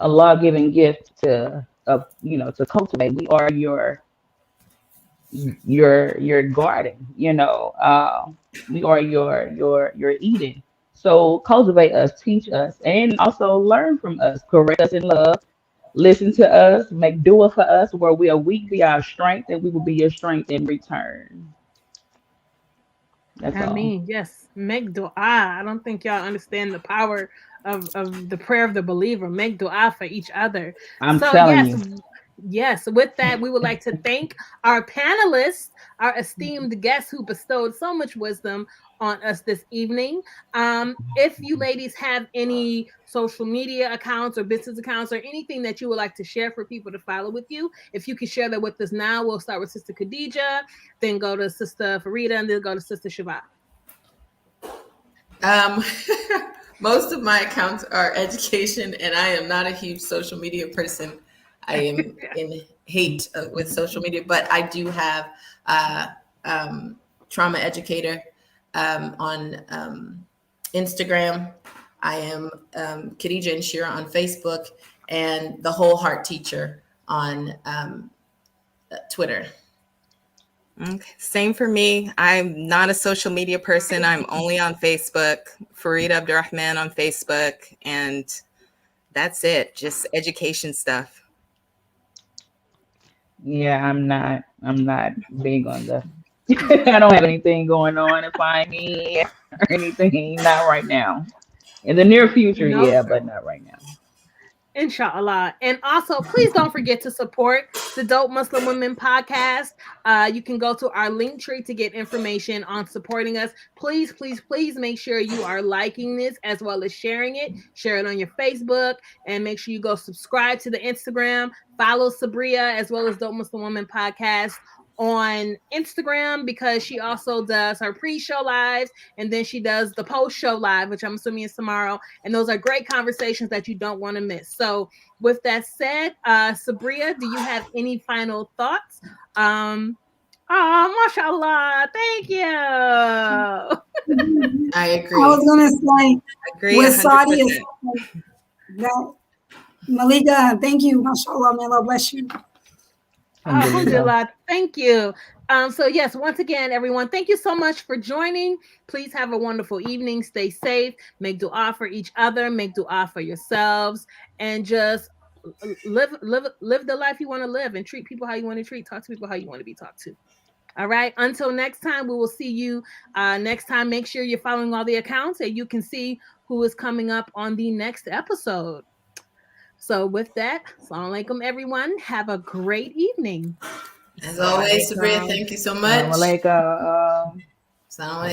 law-giving gift to cultivate. We are your garden. We are your Eden. So cultivate us, teach us, and also learn from us. Correct us in love. Listen to us. Make dua for us. Where we are weak, be our strength, and we will be your strength in return. That's I all. mean, yes, make dua. I don't think y'all understand the power of the prayer of the believer. Make dua for each other. I'm So telling yes, you. yes, with that, we would like to thank our panelists, our esteemed guests who bestowed so much wisdom on us this evening. If you ladies have any social media accounts or business accounts or anything that you would like to share for people to follow with you, if you can share that with us now, we'll start with Sister Khadija, then go to Sister Farida, and then go to Sister Shiva. Most of my accounts are education, and I am not a huge social media person. I am in hate with social media, but I do have trauma educator on Instagram. I am Khadija and Shira on Facebook, and the Whole Heart Teacher on Twitter. Okay. Same for me. I'm not a social media person. I'm only on Facebook. Farid Abdurrahman on Facebook, and that's it. Just education stuff. Yeah, I'm not big on the I don't have anything going on to find me or anything. Not right now. In the near future, No, yeah, but not right now. Inshallah. And also, please don't forget to support the Dope Muslim Women podcast. You can go to our link tree to get information on supporting us. Please, please, please make sure you are liking this as well as sharing it. Share it on your Facebook and make sure you go subscribe to the Instagram. Follow Sabria as well as Dope Muslim Women podcast on Instagram because she also does her pre-show lives and then she does the post-show live, which I'm assuming is tomorrow. And those are great conversations that you don't want to miss. So with that said, Sabria, do you have any final thoughts? Oh, mashallah. Thank you. I agree. I was gonna say Agree with Saudi is 100%. that Malika, thank you, mashallah, may Allah bless you. Alhamdulillah. Alhamdulillah. Thank you. So yes, once again, everyone, thank you so much for joining. Please have a wonderful evening. Stay safe. Make dua for each other. Make dua for yourselves, and just live the life you want to live, and treat people how you want to treat. Talk to people how you want to be talked to. All right. Until next time, we will see you next time. Make sure you're following all the accounts, and you can see who is coming up on the next episode. So with that, assalamu alaikum, everyone. Have a great evening. As always, Sabria, thank you so much. Assalamu alaikum. Assalamu alaikum.